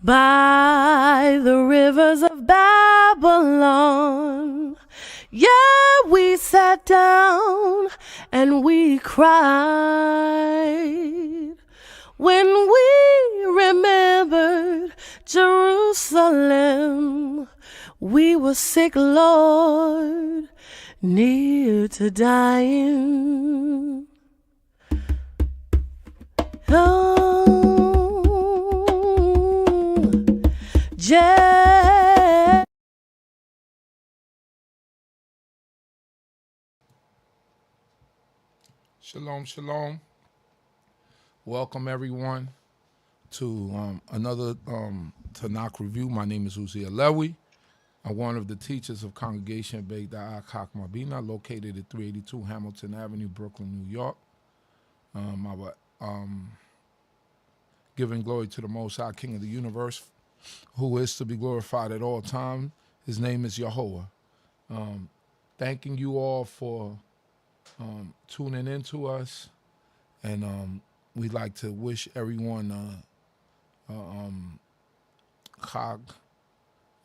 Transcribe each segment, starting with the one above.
by the rivers of Babylon. Yeah, we sat down and we cried when we remembered Jerusalem. We were sick, Lord, near to dying. Oh, Shalom, shalom. Welcome everyone to another Tanakh review. My name is Zurishaddai. I'm one of the teachers of Congregation BINAH CHOKMAH, located at 382 Hamilton Avenue, Brooklyn, New York. Giving glory to the Most High King of the universe, who is to be glorified at all times. His name is Yehudah. Thanking you all for tuning in to us, and we'd like to wish everyone Chag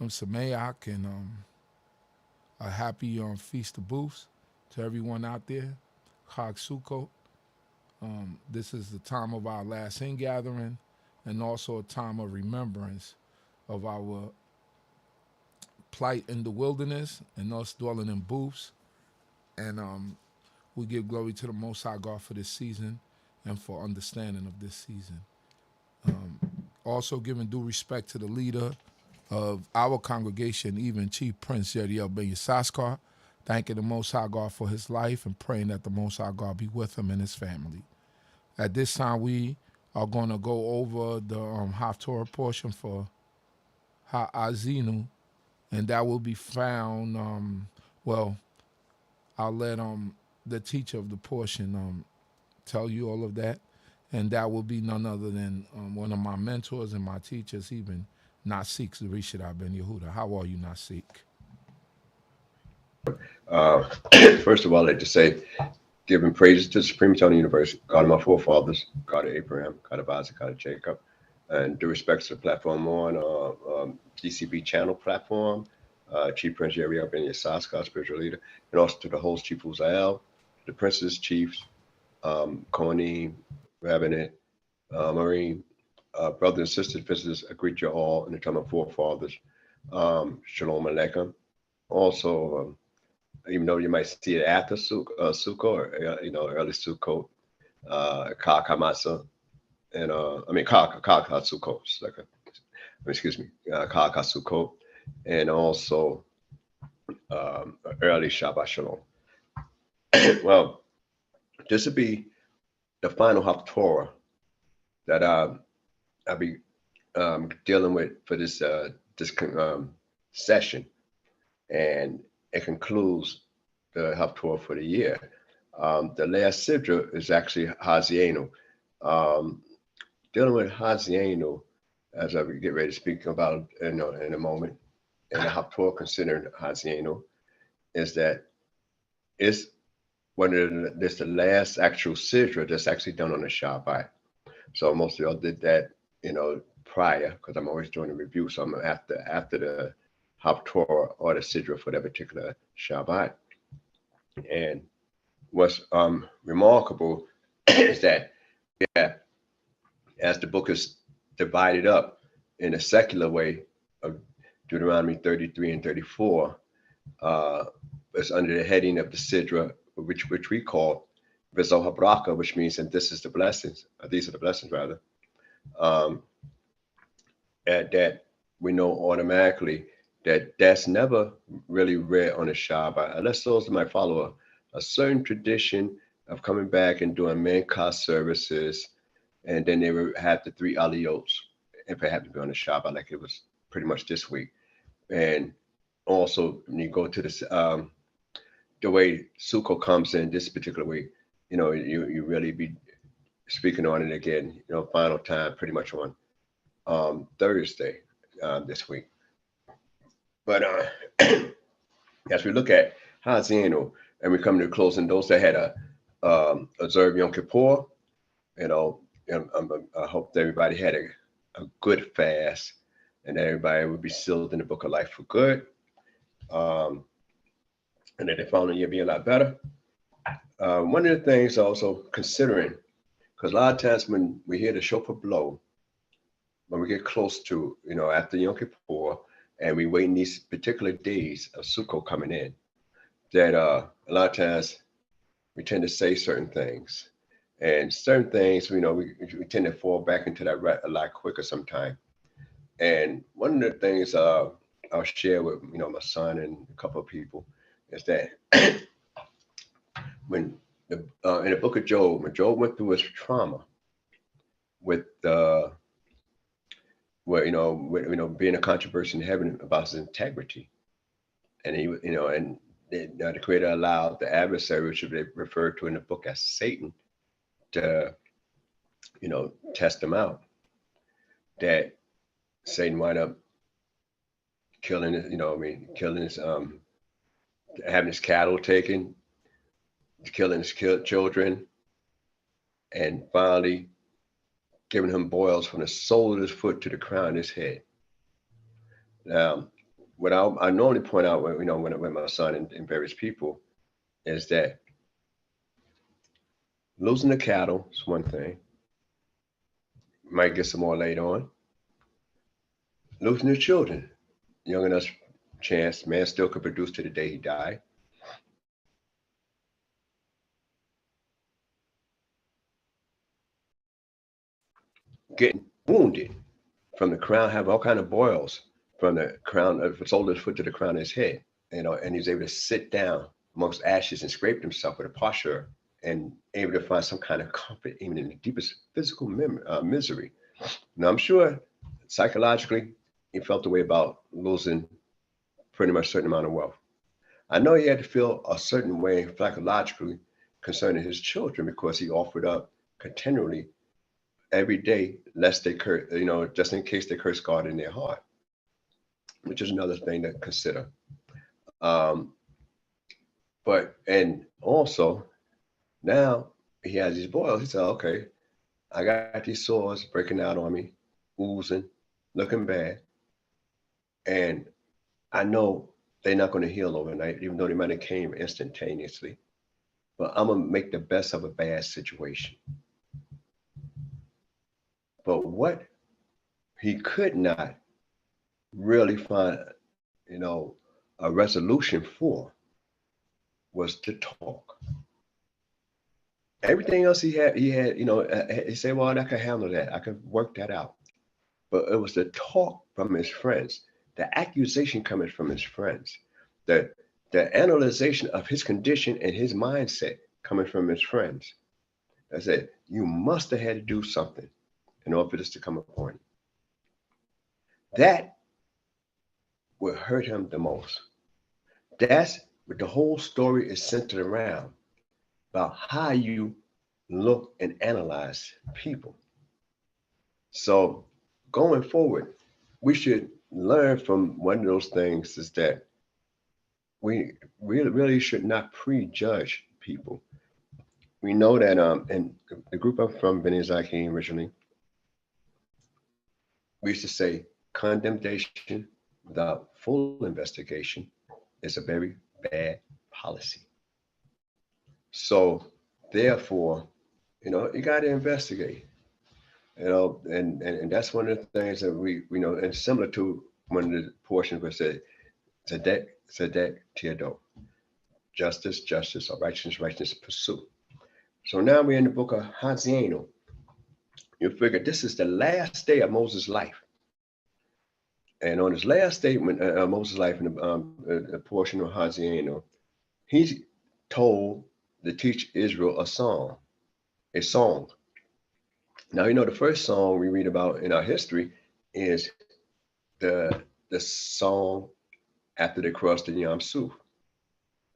Sameach and a happy Feast of Booths to everyone out there. Chag Sukkot. This is the time of our last ingathering and also a time of remembrance of our plight in the wilderness and us dwelling in booths. And we give glory to the Most High God for this season and for understanding of this season. Also giving due respect to the leader of our congregation, even Chief Prince Yehudah Ben Yissaschar, thanking the Most High God for his life and praying that the Most High God be with him and his family. At this time, we are going to go over the Haftarah portion for Ha-azinu, and that will be found, I'll let the teacher of the portion tell you all of that, and that will be none other than one of my mentors and my teachers, even Nasik, Zurishaddai Ben Yehudah. How are you, Nasik? First of all, I'd like to say, giving praises to the Supreme Eternal Universe, God of my forefathers, God of Abraham, God of Isaac, God of Jacob, and due respects to the platform on D.C.B channel platform, Chief Prince Yehudah Ben Yissaschar, spiritual leader, and also to the host, Chief Uziel, the princes, chiefs, Connie, Rabbinate, Marine, brothers and sisters, visitors, I greet you all in the time of forefathers. Shalom Aleichem. Also, even though you might see it after Sukkot, or early Sukkot, Kal Kamasa, and Kal Sukkot, Kal Sukkot, and also early Shabbat Shalom. Well, this would be the final Haftarah that I'll be dealing with for this session, and it concludes the Haftarah for the year. The last Sidra is actually Ha-azinu. Dealing with Ha-azinu, as I get ready to speak about in a moment, and the Haftarah considering Ha-azinu is that it's this the last actual Sidra that's actually done on the Shabbat. So most of y'all did that, prior, because I'm always doing a review. So I'm after the Haftarah or the Sidra for that particular Shabbat. And what's remarkable is that, as the book is divided up in a secular way of Deuteronomy 33 and 34, it's under the heading of the Sidra, which we call V'zoh HaBraka, which means, and this is the blessings, these are the blessings rather, that we know automatically that that's never really read on a Shabbat, unless those might follow a certain tradition of coming back and doing Mincha services, and then they would have the 3 aliyot, if it happened to be on a Shabbat, like it was pretty much this week. And also, when you go to this, the way Sukkot comes in this particular week, you really be speaking on it again, final time, pretty much on Thursday this week. But as we look at Ha-azinu, and we come to the closing, those that had observed Yom Kippur, I hope that everybody had a good fast and that everybody would be sealed in the book of life for good, and that the following year be a lot better. One of the things also considering, because a lot of times when we hear the shofar blow, when we get close to, after Yom Kippur, and we wait in these particular days of Sukkot coming in, that a lot of times we tend to say certain things. And certain things, we tend to fall back into that rut a lot quicker sometimes. And one of the things I'll share with, my son and a couple of people is that when in the book of Job, when Job went through his trauma with being a controversy in heaven about his integrity, and he, and the Creator allowed the adversary, which they referred to in the book as Satan, to, test him out. That Satan wound up killing his, having his cattle taken, killing his children, and finally giving him boils from the sole of his foot to the crown of his head. Now, what I normally point out when my son and various people is that losing the cattle is one thing. You might get some more later on. Losing your children, young enough chance, man still could produce to the day he died. Getting wounded from the crown, have all kind of boils from the crown of his sole of his foot to the crown of his head, and he's able to sit down amongst ashes and scrape himself with a posture and able to find some kind of comfort even in the deepest physical misery. Now, I'm sure psychologically he felt the way about losing pretty much a certain amount of wealth. I know he had to feel a certain way psychologically concerning his children, because he offered up continually every day, lest they curse, just in case they curse God in their heart, which is another thing to consider. And also now he has these boils. He said, okay, I got these sores breaking out on me, oozing, looking bad. And I know they're not going to heal overnight, even though they might have came instantaneously. But I'm going to make the best of a bad situation. But what he could not really find, a resolution for was to talk. Everything else he had, he said, well, I could handle that. I could work that out. But it was the talk from his friends, the accusation coming from his friends, the analyzation of his condition and his mindset coming from his friends. I said, you must have had to do something in order for this to come upon you. That would hurt him the most. That's what the whole story is centered around, about how you look and analyze people. So going forward, we should learn from one of those things, is that we really should not prejudge people. We know that in the group I'm from, BINAH originally, we used to say condemnation without full investigation is a very bad policy. So therefore, you got to investigate, and that's one of the things that we know, and similar to one of the portions where it said, Tzedek Tiado, justice, or righteousness pursue. So now we're in the book of Ha-azinu. You figure this is the last day of Moses' life. And on his last statement of Moses' life, in the portion of Ha-azinu, he's told to teach Israel a song. Now, the first song we read about in our history is the song after they crossed the Yam Suf.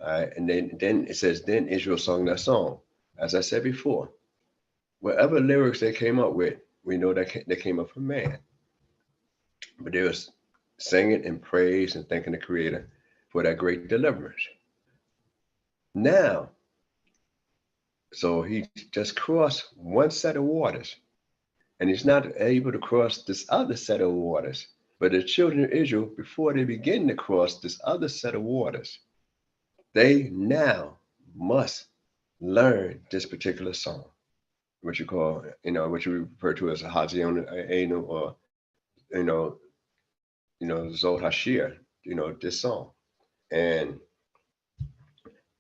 All right, and then it says, then Israel sung that song. As I said before, whatever lyrics they came up with, we know that they came up from man. But they was singing and praise and thanking the Creator for that great deliverance. Now, so he just crossed one set of waters, and he's not able to cross this other set of waters But the children of Israel, before they begin to cross this other set of waters, they now must learn this particular song, what you call, what you refer to as a Ha-azinu, or, Zod Hashir, this song. And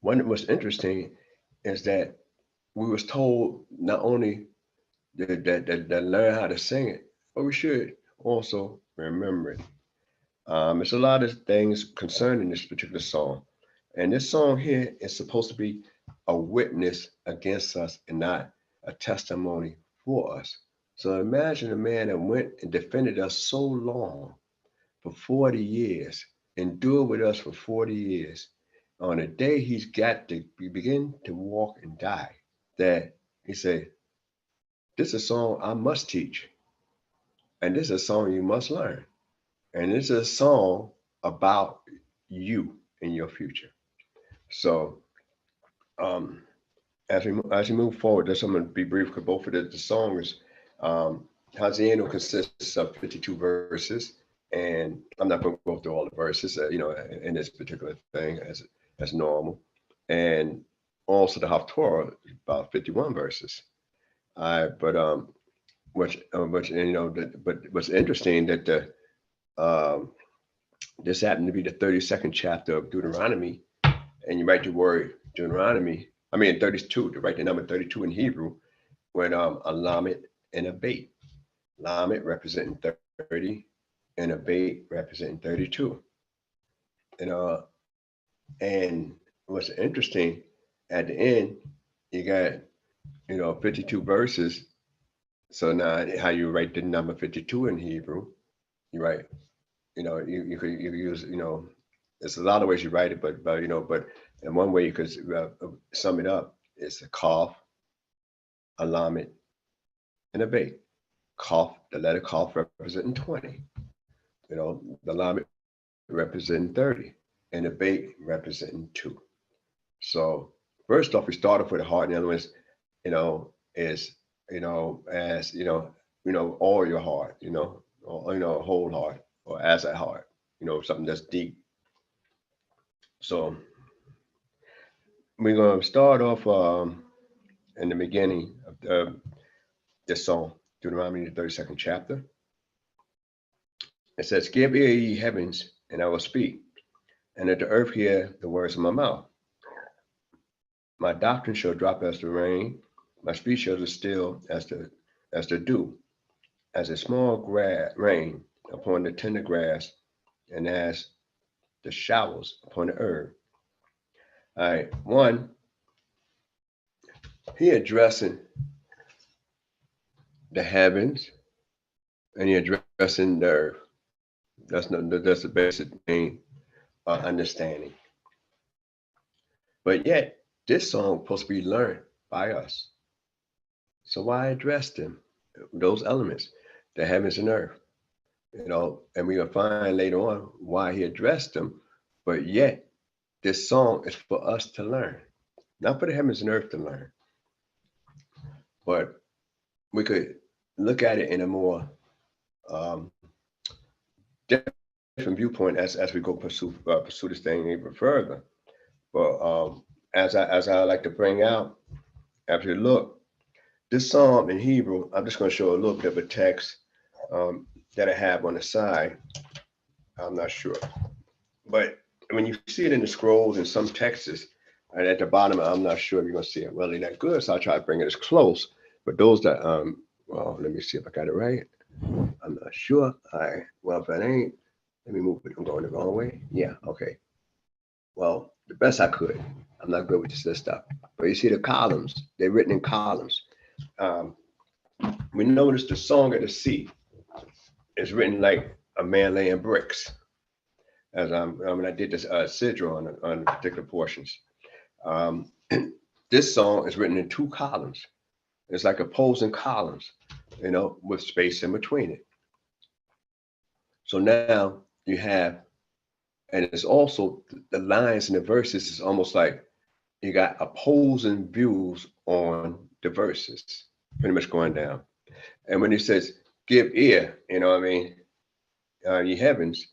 what was interesting is that we was told not only that learn how to sing it, but we should also remember it. There's a lot of things concerning this particular song. And this song here is supposed to be a witness against us and not a testimony for us. So imagine a man that went and defended us so long, for 40 years, endured with us for 40 years. On the day he's got to begin to walk and die, that he said, this is a song I must teach. And this is a song you must learn. And this is a song about you and your future. So as we move forward, I'm going to be brief because both of the songs, Ha-azinu consists of 52 verses. And I'm not going to go through all the verses, in this particular thing as normal. And also the Haftarah is about 51 verses. But what's interesting that this happened to be the 32nd chapter of Deuteronomy, and you write the word Deuteronomy. 32. To write the number 32 in Hebrew, with a lamed and a beit. Lamed representing 30. And a beit representing 32. And what's interesting, at the end, you got 52 verses. So now how you write the number 52 in Hebrew, you write, you could use, there's a lot of ways you write it, but in one way you could sum it up. It's a kaf, a lamed, and a beit. Kaf, the letter kaf representing 20. The lamed representing 30, and the beit representing 2. So first off, we start off with the heart. In other words, is as all your heart, or whole heart, or as a heart, something that's deep. So we're going to start off in the beginning of this song, Deuteronomy, the 32nd chapter. It says, give ear, ye heavens, and I will speak, and let the earth hear the words of my mouth. My doctrine shall drop as the rain, my speech shall distill as the dew, as a small rain upon the tender grass, and as the showers upon the earth. All right, one, he addressing the heavens, and he addressing the earth. That's the basic main understanding. But yet, this song is supposed to be learned by us. So why address them? Those elements, the heavens and earth, and we're gonna find later on why he addressed them. But yet, this song is for us to learn, not for the heavens and earth to learn. But we could look at it in a more different viewpoint as we go pursue this thing even further. But as I like to bring out, after you look, this psalm in Hebrew, I'm just going to show a little bit of a text that I have on the side. I'm not sure, but when you see it in the scrolls in some texts, and at the bottom, I'm not sure if you're going to see it really that good, so I'll try to bring it as close. But those that well, let me see if I got it right. I'm not sure. All right. Well, if it ain't, let me move it. I'm going the wrong way. Yeah. Okay. Well, the best I could. I'm not good with this stuff. But you see the columns. They're written in columns. We notice the Song of the Sea is written like a man laying bricks. As when I did this sidra on particular portions. This song is written in 2 columns. It's like opposing columns, with space in between it. So now you have, and it's also the lines in the verses is almost like you got opposing views on the verses, pretty much going down. And when he says, give ear, your heavens,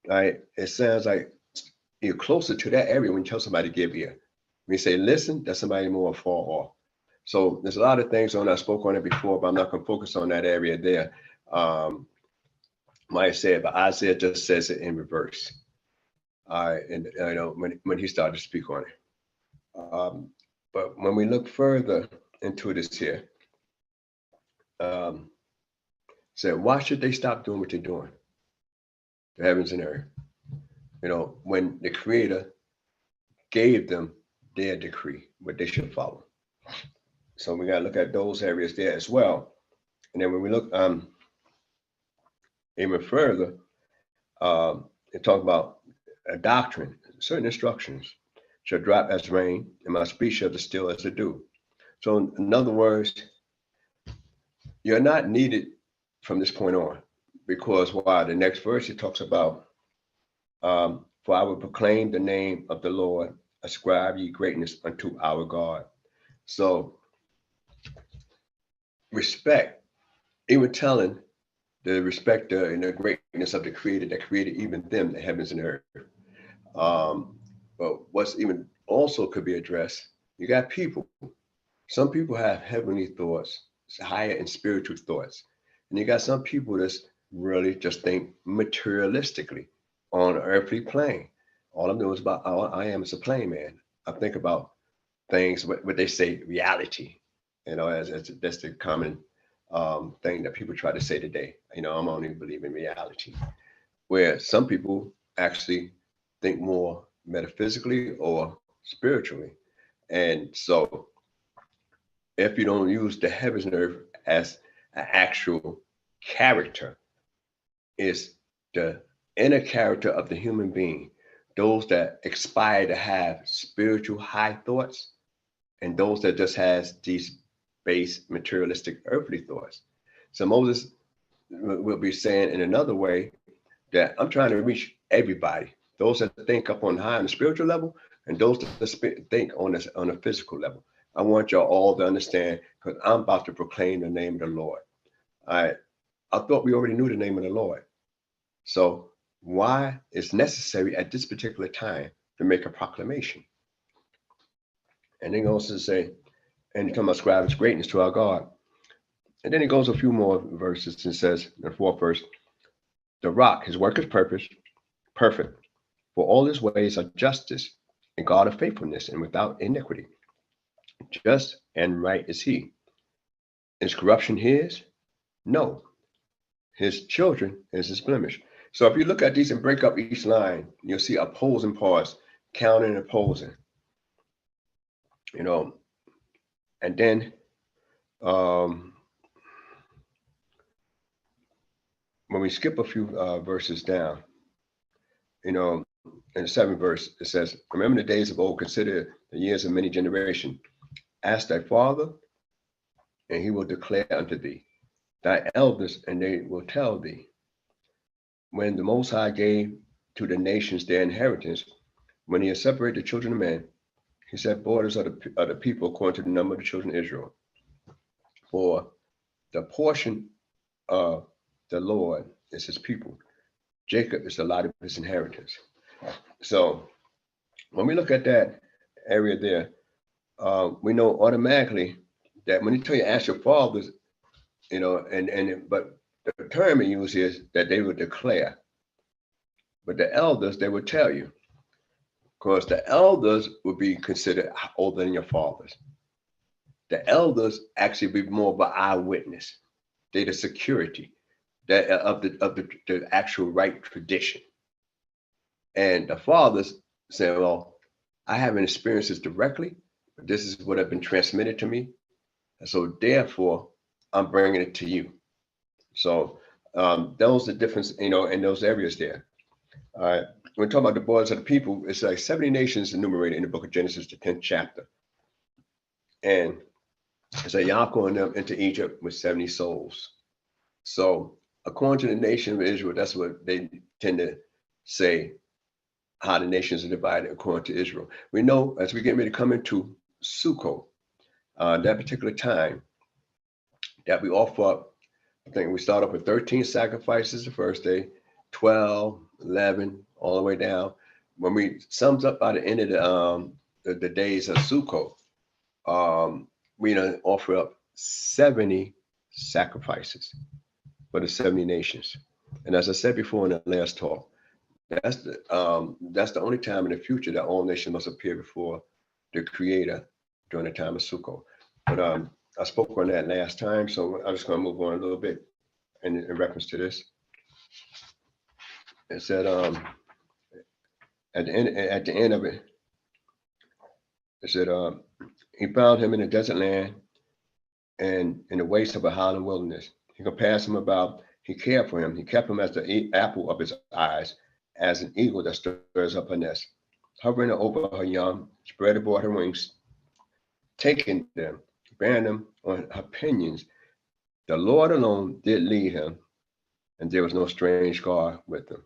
it sounds like you're closer to that area when you tell somebody to give ear. When you say listen, that's somebody more far off. So there's a lot of things on. I spoke on it before, but I'm not going to focus on that area there. Might say it, but Isaiah just says it in reverse. And you know, when he started to speak on it. But when we look further into this here, said, why should they stop doing what they're doing? The heavens and earth. You know, when the Creator gave them their decree, what they should follow. So we got to look at those areas there as well. And then when we look even further, they talk about a doctrine, certain instructions shall drop as rain, and my speech shall distill as the dew. So in other words, you're not needed from this point on, because why? The next verse, it talks about, for I will proclaim the name of the Lord, ascribe ye greatness unto our God. So respect, even telling the respect and the greatness of the Creator that created even them, the heavens and earth. But what's even also could be addressed, you got people. Some people have heavenly thoughts, higher and spiritual thoughts. And you got some people that's really just think materialistically on an earthly plane. All I'm doing is about, all I am is a plane man. I think about things, what they say, reality. You know, as that's the common thing that people try to say today. You know, I'm only believing reality. Where some people actually think more metaphysically or spiritually. And so if you don't use the heavens and earth as an actual character, it's the inner character of the human being, those that aspire to have spiritual high thoughts, and those that just has these base materialistic earthly thoughts. So Moses will be saying in another way that I'm trying to reach everybody, those that think up on high on the spiritual level, and those that think on a physical level. I want y'all all to understand, because I'm about to proclaim the name of the Lord. I thought we already knew the name of the Lord. So why it's necessary at this particular time to make a proclamation? And then he goes to say, and he talking about ascribing greatness to our God. And then he goes a few more verses and says, in the fourth verse, the rock, his work is perfect, for all his ways are justice, and God of faithfulness, and without iniquity. Just and right is he. Is corruption his? No. His children is his blemish. So if you look at these and break up each line, you'll see opposing parts, counting and opposing. You know, and then when we skip a few verses down, you know, in the seventh verse, it says, remember the days of old, consider the years of many generations. Ask thy father, and he will declare unto thee, thy elders, and they will tell thee. When the Most High gave to the nations their inheritance, when he had separated the children of men, he set borders of the people according to the number of the children of Israel. For the portion of the Lord is his people. Jacob is the lot of his inheritance. So when we look at that area there, we know automatically that when you tell you ask your fathers, you know, but the term he uses is that they would declare. But the elders, they would tell you, because the elders would be considered older than your fathers. The elders actually be more of an eyewitness. They're the security that of the actual right tradition. And the fathers say, well, I haven't experienced this directly, but this is what has been transmitted to me. And so therefore, I'm bringing it to you. So those are the difference, you know, in those areas there. When we talk about the borders of the people, it's like 70 nations enumerated in the book of Genesis, the 10th chapter. And it's a Yaakov and them into Egypt with 70 souls. So according to the nation of Israel, that's what they tend to say, how the nations are divided according to Israel. We know as we get ready to come into Sukkot, that particular time, that we offer up, I think we start off with 13 sacrifices the first day, 12, 11, all the way down. When we sums up by the end of the days of Sukkot, we offer up 70 sacrifices for the 70 nations. And as I said before in the last talk, that's the only time in the future that all nations must appear before the Creator during the time of Sukkot. But I spoke on that last time, so I'm just going to move on a little bit in reference to this. It said at the end of it, it said he found him in a desert land and in the waste of a howling wilderness. He compassed him about. He cared for him. He kept him as the apple of his eyes, as an eagle that stirs up her nest, hovering over her young, spread abroad her wings, taking them, bearing them on her pinions. The Lord alone did lead him, and there was no strange God with him.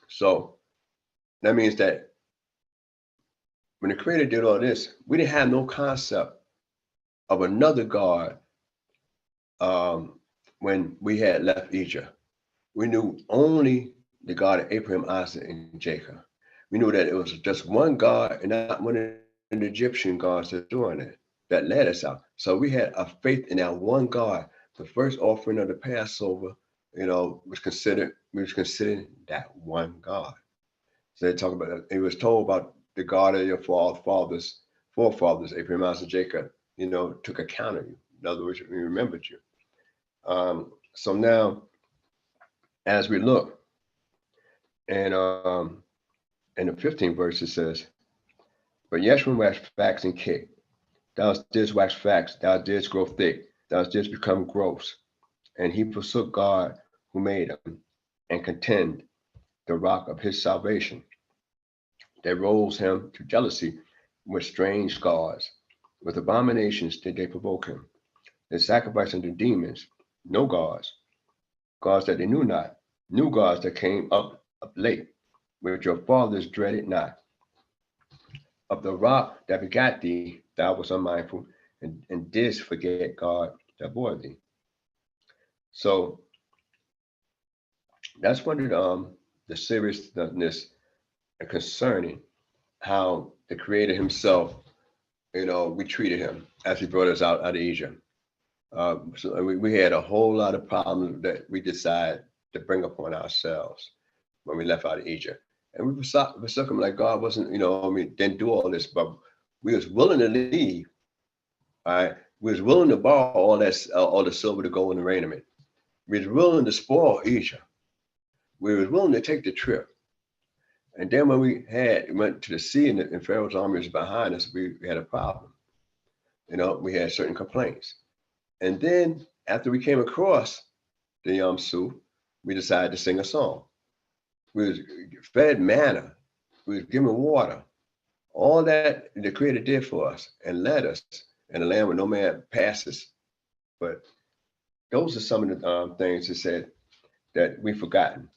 So that means that when the Creator did all this, we didn't have no concept of another God when we had left Egypt. We knew only the God of Abraham, Isaac, and Jacob. We knew that it was just one God and not one of the Egyptian gods that's doing it, that led us out. So we had a faith in that one God. The first offering of the Passover, was considered that one God. So they talk about, it was told about the God of your forefathers, Abraham, Isaac, Jacob, took account of you. In other words, we remembered you. So now, as we look, and in the 15th verse, it says, but Yeshua waxed fat and cake. Thou didst wax fat, thou didst grow thick, thou didst become gross. And he forsook God who made him, and contemned the rock of his salvation. They rose him to jealousy with strange gods. With abominations did they provoke him. They sacrificed unto demons, no gods, gods that they knew not, new gods that came up late, which your fathers dreaded not. Of the rock that begat thee, thou wast unmindful, and didst forget God that bore thee. So that's one of the seriousness concerning how the Creator himself, we treated him as he brought us out of Egypt. So we had a whole lot of problems that we decided to bring upon ourselves when we left out of Egypt. And we forsook him like God wasn't, didn't do all this, but we was willing to leave. All right. We was willing to borrow all the silver, the gold, and the raiment. We was willing to spoil Egypt. We was willing to take the trip. And then when we went to the sea and Pharaoh's army was behind us, we had a problem. We had certain complaints. And then after we came across the Yam Suf, we decided to sing a song. We was fed manna. We was given water. All that the Creator did for us and led us in a land where no man passes. But those are some of the things that said that we've forgotten.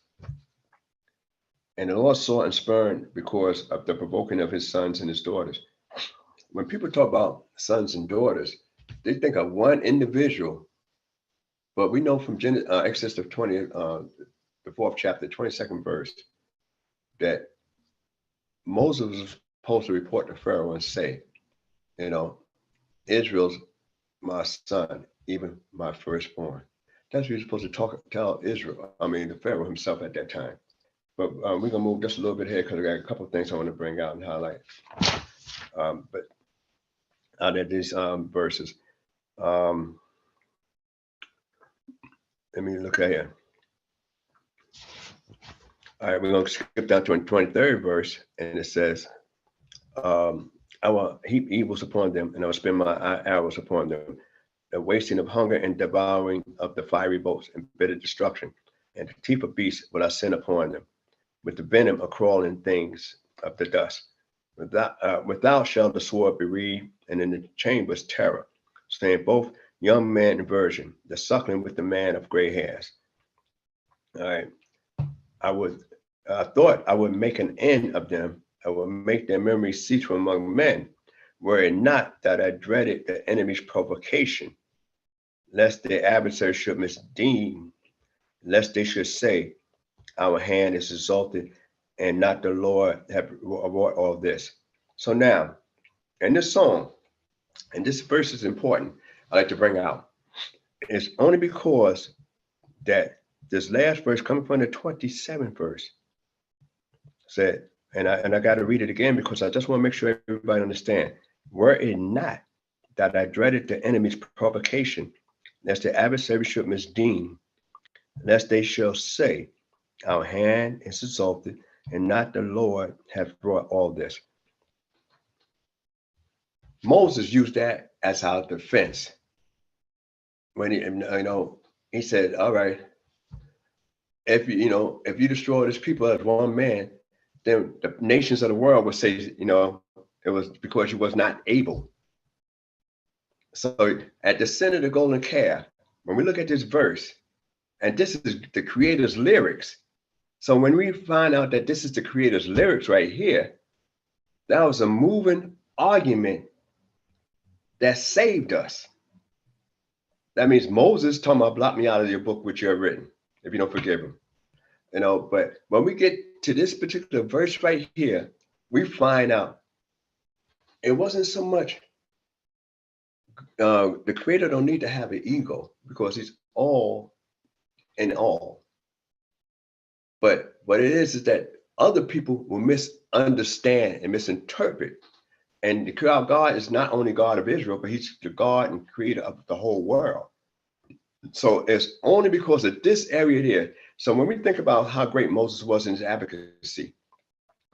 And the Lord saw and spurned because of the provoking of his sons and his daughters. When people talk about sons and daughters, they think of one individual. But we know from Exodus of 20, the 4th chapter, 22nd verse, that Moses was supposed to report to Pharaoh and say, Israel's my son, even my firstborn. That's what he was supposed to tell the Pharaoh himself at that time. But we're going to move just a little bit here because I got a couple of things I want to bring out and highlight. But out of these verses, let me look at here. All right, we're going to skip down to the 23rd verse, and it says, I will heap evils upon them, and I will spend my arrows upon them, the wasting of hunger and devouring of the fiery bolts and bitter destruction, and the teeth of beasts will I send upon them, with the venom of crawling things of the dust. Without shall the sword be reed, and in the chambers terror, saying both young man and virgin, the suckling with the man of gray hairs. All right. I thought I would make an end of them. I will make their memories cease from among men, were it not that I dreaded the enemy's provocation, lest their adversary should misdeem, lest they should say, our hand is exalted, and not the Lord have wrought all this. So now, in this song, and this verse is important, I like to bring out, it's only because that this last verse coming from the 27th verse said, and I got to read it again because I just want to make sure everybody understand. Were it not that I dreaded the enemy's provocation, lest the adversary should misdeem, lest they shall say, our hand is exalted, and not the Lord have brought all this. Moses used that as our defense. When he said, all right, if you destroy this people as one man, then the nations of the world would say, it was because you was not able. So at the center of the golden calf, when we look at this verse, and this is the Creator's lyrics. So when we find out that this is the Creator's lyrics right here, that was a moving argument that saved us. That means Moses talking about blot me out of your book which you have written, if you don't forgive him. But when we get to this particular verse right here, we find out it wasn't so much the Creator don't need to have an ego because he's all in all. But what it is that other people will misunderstand and misinterpret. And the God is not only God of Israel, but he's the God and creator of the whole world. So it's only because of this area there. So when we think about how great Moses was in his advocacy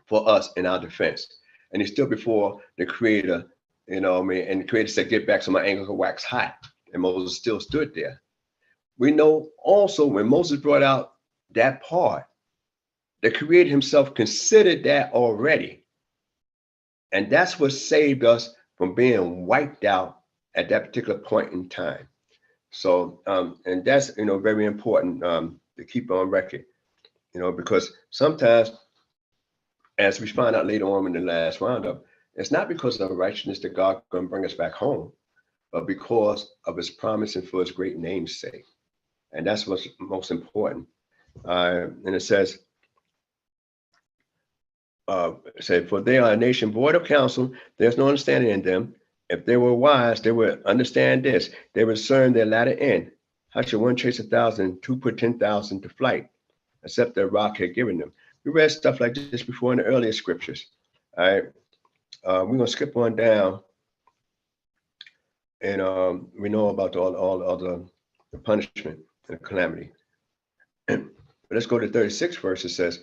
for us in our defense, and he's still before the Creator, and the Creator said, get back so my anger can wax hot. And Moses still stood there. We know also when Moses brought out that part, the Creator himself considered that already. And that's what saved us from being wiped out at that particular point in time. So, and that's, very important to keep on record, because sometimes, as we find out later on in the last roundup, it's not because of righteousness that God going to bring us back home, but because of his promise and for his great name's sake. And that's what's most important. And it says, for they are a nation void of counsel, there's no understanding in them. If they were wise, they would understand this. They would discern their latter end. How should one chase 1,000, two put 10,000 to flight, except the rock had given them? We read stuff like this before in the earlier scriptures. All right, we're gonna skip on down, and we know about all the punishment and the calamity. But let's go to 36th verse. It says,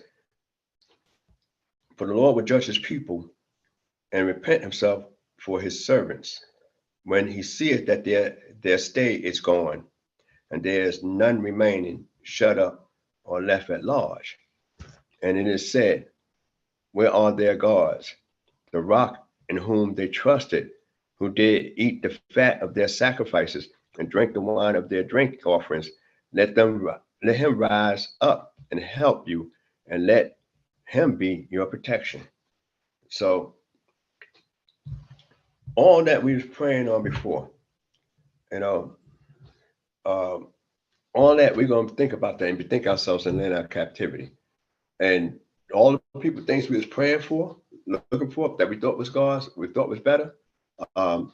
for the Lord will judge his people and repent himself for his servants when he seeth that their stay is gone and there is none remaining shut up or left at large. And it is said, where are their gods, the rock in whom they trusted, who did eat the fat of their sacrifices and drink the wine of their drink offerings? Let him rise up and help you, and let him be your protection. So all that we was praying on before, all that we're going to think about that and bethink ourselves and land our captivity. And all the people, things we was praying for, looking for, that we thought was God's, we thought was better, the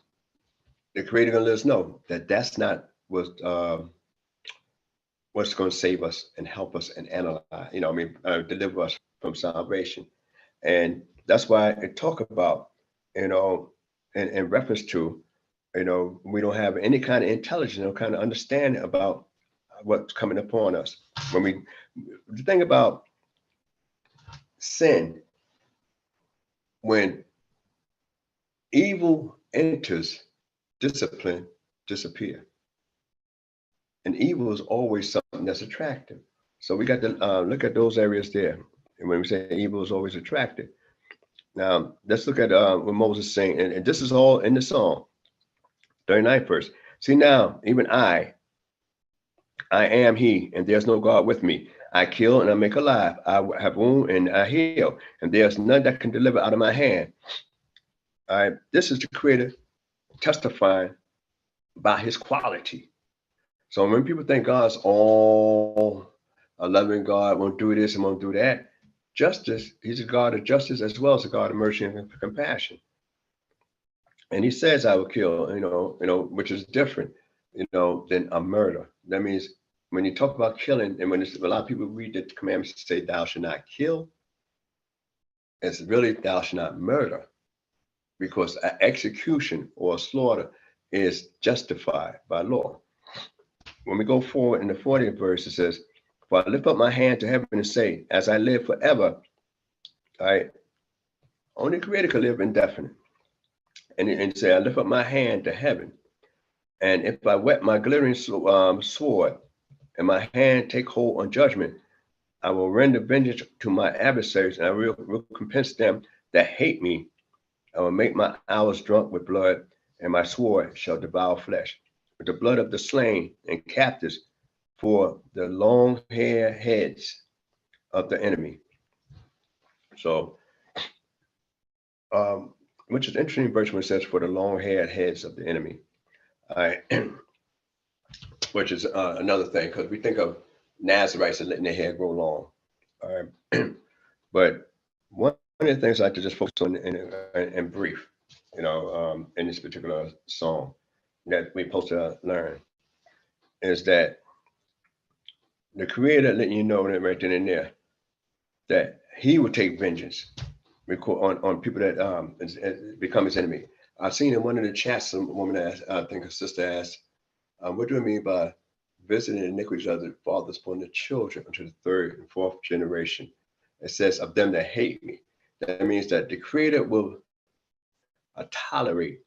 Creator going to let us know that that's not what's going to save us and help us and analyze, deliver us from salvation. And that's why I talk about, in reference to, we don't have any kind of intelligence, no kind of understanding about what's coming upon us. The thing about sin, when evil enters, discipline disappear. And evil is always something that's attractive. So we got to look at those areas there. And when we say evil is always attractive. Now, let's look at what Moses is saying. And this is all in the song, 39th verse. See now, even I am he, and there's no God with me. I kill and I make alive. I have wound and I heal, and there's none that can deliver out of my hand. All right, this is the Creator testifying about his quality. So when people think God's all a loving God won't do this and won't do that. Justice, he's a God of justice as well as a God of mercy and compassion. And he says, I will kill, which is different, than a murder. That means when you talk about killing, and when a lot of people read the commandments to say, thou shalt not kill, it's really thou shalt not murder, because an execution or a slaughter is justified by law. When we go forward in the 40th verse, it says, for I lift up my hand to heaven and say, as I live forever, only the Creator can live indefinite. And say, I lift up my hand to heaven, and if I wet my glittering sword, and my hand take hold on judgment, I will render vengeance to my adversaries, and I will recompense them that hate me. I will make my hours drunk with blood, and my sword shall devour flesh, with the blood of the slain and captives, for the long hair heads of the enemy. So, which is interesting verse when it says, for the long haired heads of the enemy. Which is another thing, because we think of Nazarites and letting their hair grow long. All right. But one of the things I like to just focus on in brief, in this particular song that we're supposed to learn, is that the Creator letting you know that right then and there, that he will take vengeance on people that become his enemy. I've seen in one of the chats, some woman asked, I think a sister asked, what do I mean by visiting the iniquities of the fathers upon the children unto the third and fourth generation? It says, of them that hate me. That means that the Creator will tolerate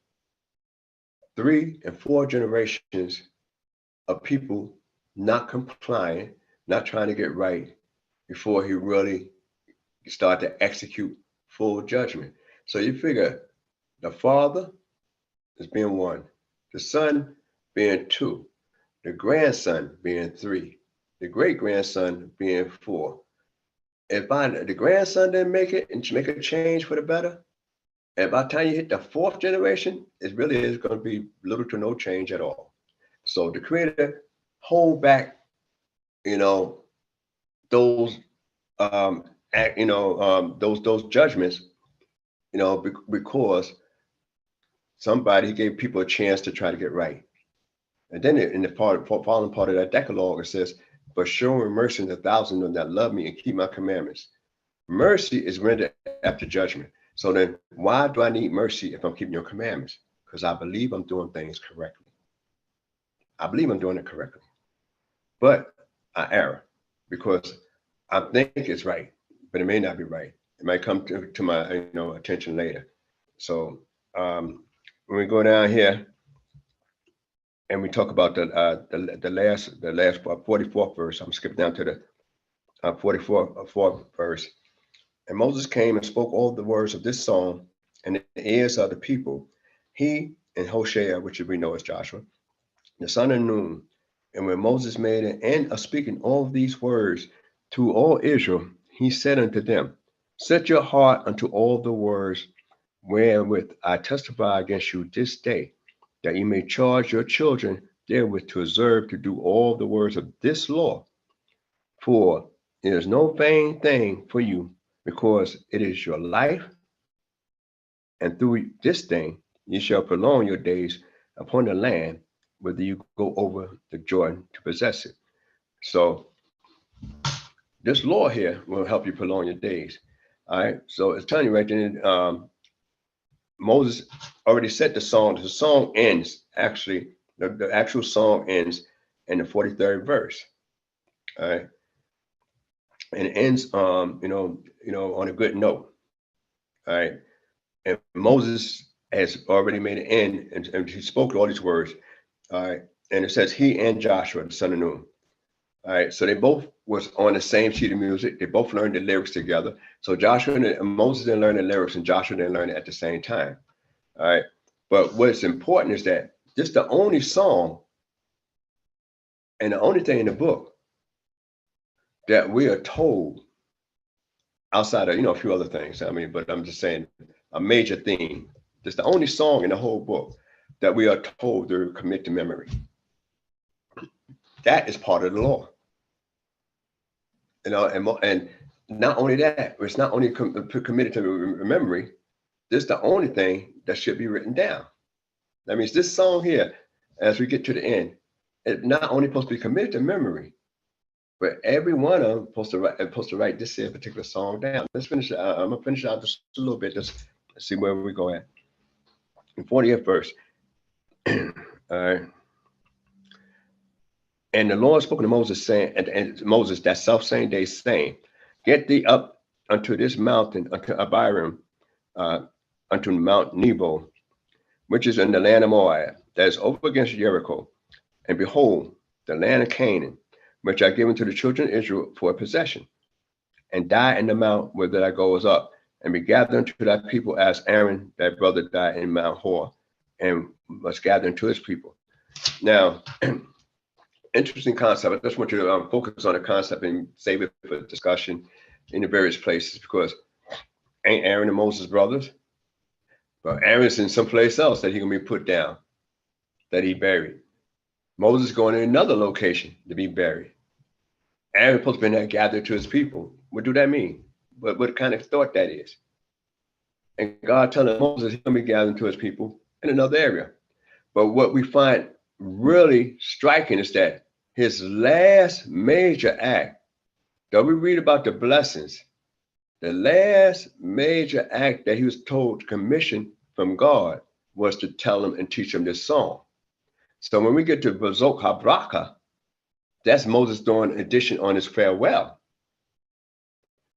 3 and 4 generations of people not complying, not trying to get right, before he really start to execute full judgment. So you figure the Father is being 1, the Son being 2, the grandson being 3, the great-grandson being 4. If the grandson didn't make it and make a change for the better, and by the time you hit the 4th generation, it really is going to be little to no change at all. So the Creator hold back, those those judgments, because somebody gave people a chance to try to get right. And then in the following part of that Decalogue, it says, but showing mercy to 1,000 of them that love me and keep my commandments. Mercy is rendered after judgment. So then why do I need mercy if I'm keeping your commandments? Because I believe I'm doing things correctly. I believe I'm doing it correctly. But I err because I think it's right, but it may not be right. It might come to my attention later. So when we go down here and we talk about the last 44th verse, I'm skipping down to the 44th verse. And Moses came and spoke all the words of this song in the ears of the people, he and Hoshea, which we know as Joshua, the son of Nun. And when Moses made an end of speaking all these words to all Israel, he said unto them, set your heart unto all the words wherewith I testify against you this day, that ye may charge your children therewith to observe to do all the words of this law. For it is no vain thing for you, because it is your life, and through this thing ye shall prolong your days upon the land, whether you go over the Jordan to possess it. So this law here will help you prolong your days. All right. So it's telling you right then, Moses already said the song. The song ends, actually, the actual song ends in the 43rd verse. All right. And it ends on a good note. All right. And Moses has already made an end, and he spoke all these words. All right. And it says he and Joshua, the son of Nun. All right. So they both was on the same sheet of music. They both learned the lyrics together. So Joshua and Moses didn't learn the lyrics, and Joshua didn't learn it at the same time. All right. But what's important is that this is the only song and the only thing in the book that we are told, outside of, a few other things. I mean, but I'm just saying a major theme. It's the only song in the whole book that we are told to commit to memory. That is part of the law. and not only that, it's not only committed to memory. This is the only thing that should be written down. That means this song here, as we get to the end, it's not only supposed to be committed to memory, but every one of them supposed to write this here particular song down. Let's finish. I'm gonna finish out just a little bit. Just see where we go at. In 40th verse. All right. And the Lord spoke to Moses, saying, and Moses that self-same day, saying, get thee up unto this mountain, unto Abiram, unto Mount Nebo, which is in the land of Moab, that is over against Jericho. And behold, the land of Canaan, which I given to the children of Israel for a possession, and die in the mount where that I goes up, and be gathered unto thy people as Aaron, thy brother, died in Mount Hor, and was gathered unto his people. Now, interesting concept. I just want you to focus on the concept and save it for discussion in the various places, because ain't Aaron and Moses brothers? But Aaron's in someplace else that he can be put down, that he buried. Moses going to another location to be buried. Aaron supposed to be gathered to his people. What do that mean? What kind of thought that is? And God telling Moses he's going to be gathered to his people in another area. But what we find really striking is that his last major act, though we read about the blessings, the last major act that he was told to commission from God was to tell him and teach him this song. So when we get to Bazok HaBraka, that's Moses doing addition on his farewell.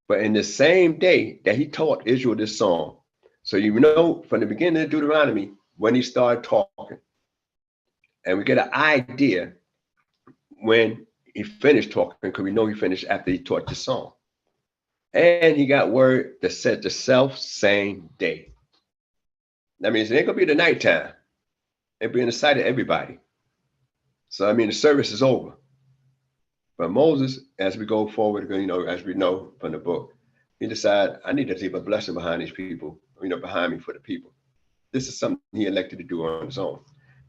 But in the same day that he taught Israel this song, so you know from the beginning of Deuteronomy when he started talking, and we get an idea when he finished talking, because we know he finished after he taught the song. And he got word that said the self-same day. That means it ain't gonna be the nighttime. It'll be in the sight of everybody. So I mean, the service is over. But Moses, as we go forward, as we know from the book, he decided, I need to leave a blessing behind these people, behind me for the people. This is something he elected to do on his own.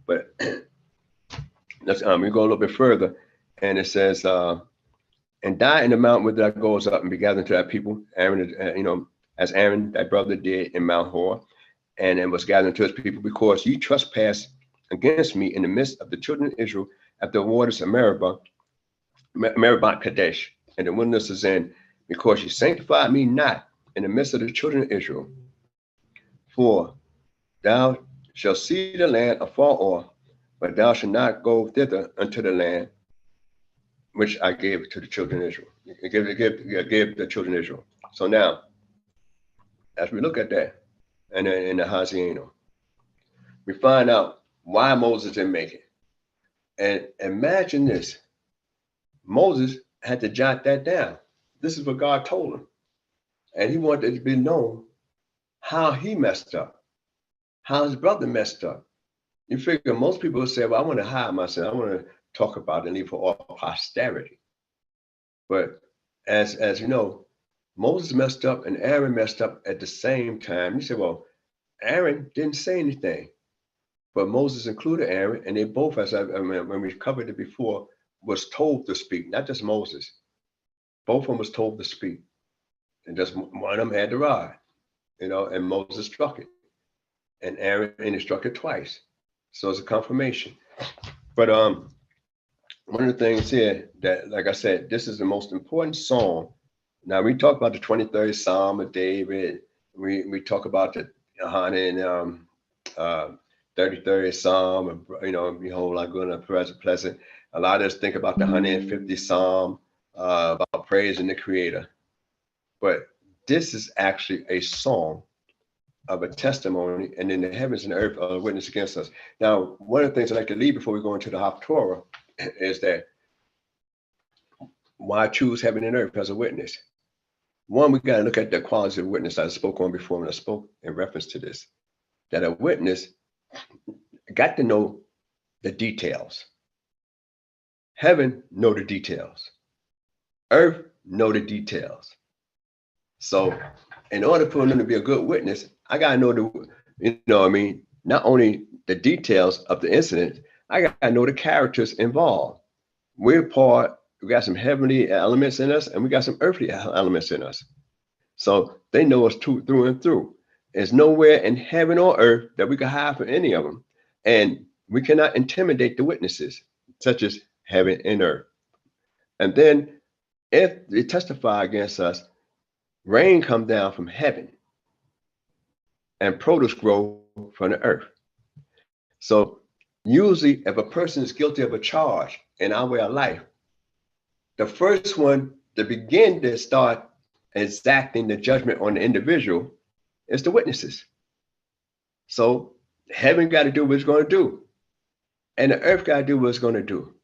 But let's we go a little bit further, and it says, and die in the mountain where that goes up and be gathered to that people, Aaron, as Aaron, thy brother, did in Mount Hor, and was gathered to his people, because ye trespassed against me in the midst of the children of Israel at the waters of Meribah Kadesh, and the wilderness is in, because ye sanctified me not in the midst of the children of Israel. For thou shalt see the land afar off, but thou shalt not go thither unto the land which I gave to the children of Israel. I gave the children of Israel. So now, as we look at that, and in the Ha-azinu, we find out why Moses didn't make it. And imagine this. Moses had to jot that down. This is what God told him. And he wanted it to be known how he messed up, how his brother messed up. You figure most people would say, well, I want to hide myself. I want to talk about it and leave for all posterity. But as you know, Moses messed up and Aaron messed up at the same time. You say, well, Aaron didn't say anything, but Moses included Aaron, and they both, when we covered it before, was told to speak, not just Moses. Both of them was told to speak. And just one of them had the rod, and Moses struck it. And Aaron, and he struck it twice. So it's a confirmation. But one of the things here that, like I said, this is the most important song. Now we talk about the 23rd Psalm of David. We talk about the 33rd Psalm, and behold, I'm going to pleasant. A lot of us think about the 150th Psalm, about praising the Creator. But this is actually a song of a testimony, and then the heavens and the earth are a witness against us. Now, one of the things I like to leave before we go into the Haftarah is that why choose heaven and earth as a witness? One, we got to look at the qualities of witness I spoke on before when I spoke in reference to this, that a witness got to know the details. Heaven know the details. Earth know the details. So in order for them to be a good witness, I got to know not only the details of the incident, I got to know the characters involved. We're part we got some heavenly elements in us, and we got some earthly elements in us. So they know us through and through. There's nowhere in heaven or earth that we can hide from any of them. And we cannot intimidate the witnesses, such as heaven and earth. And then if they testify against us, rain come down from heaven and produce grow from the earth. So usually if a person is guilty of a charge in our way of life, the first one to begin to start exacting the judgment on the individual is the witnesses. So heaven got to do what it's going to do, and the earth got to do what it's going to do.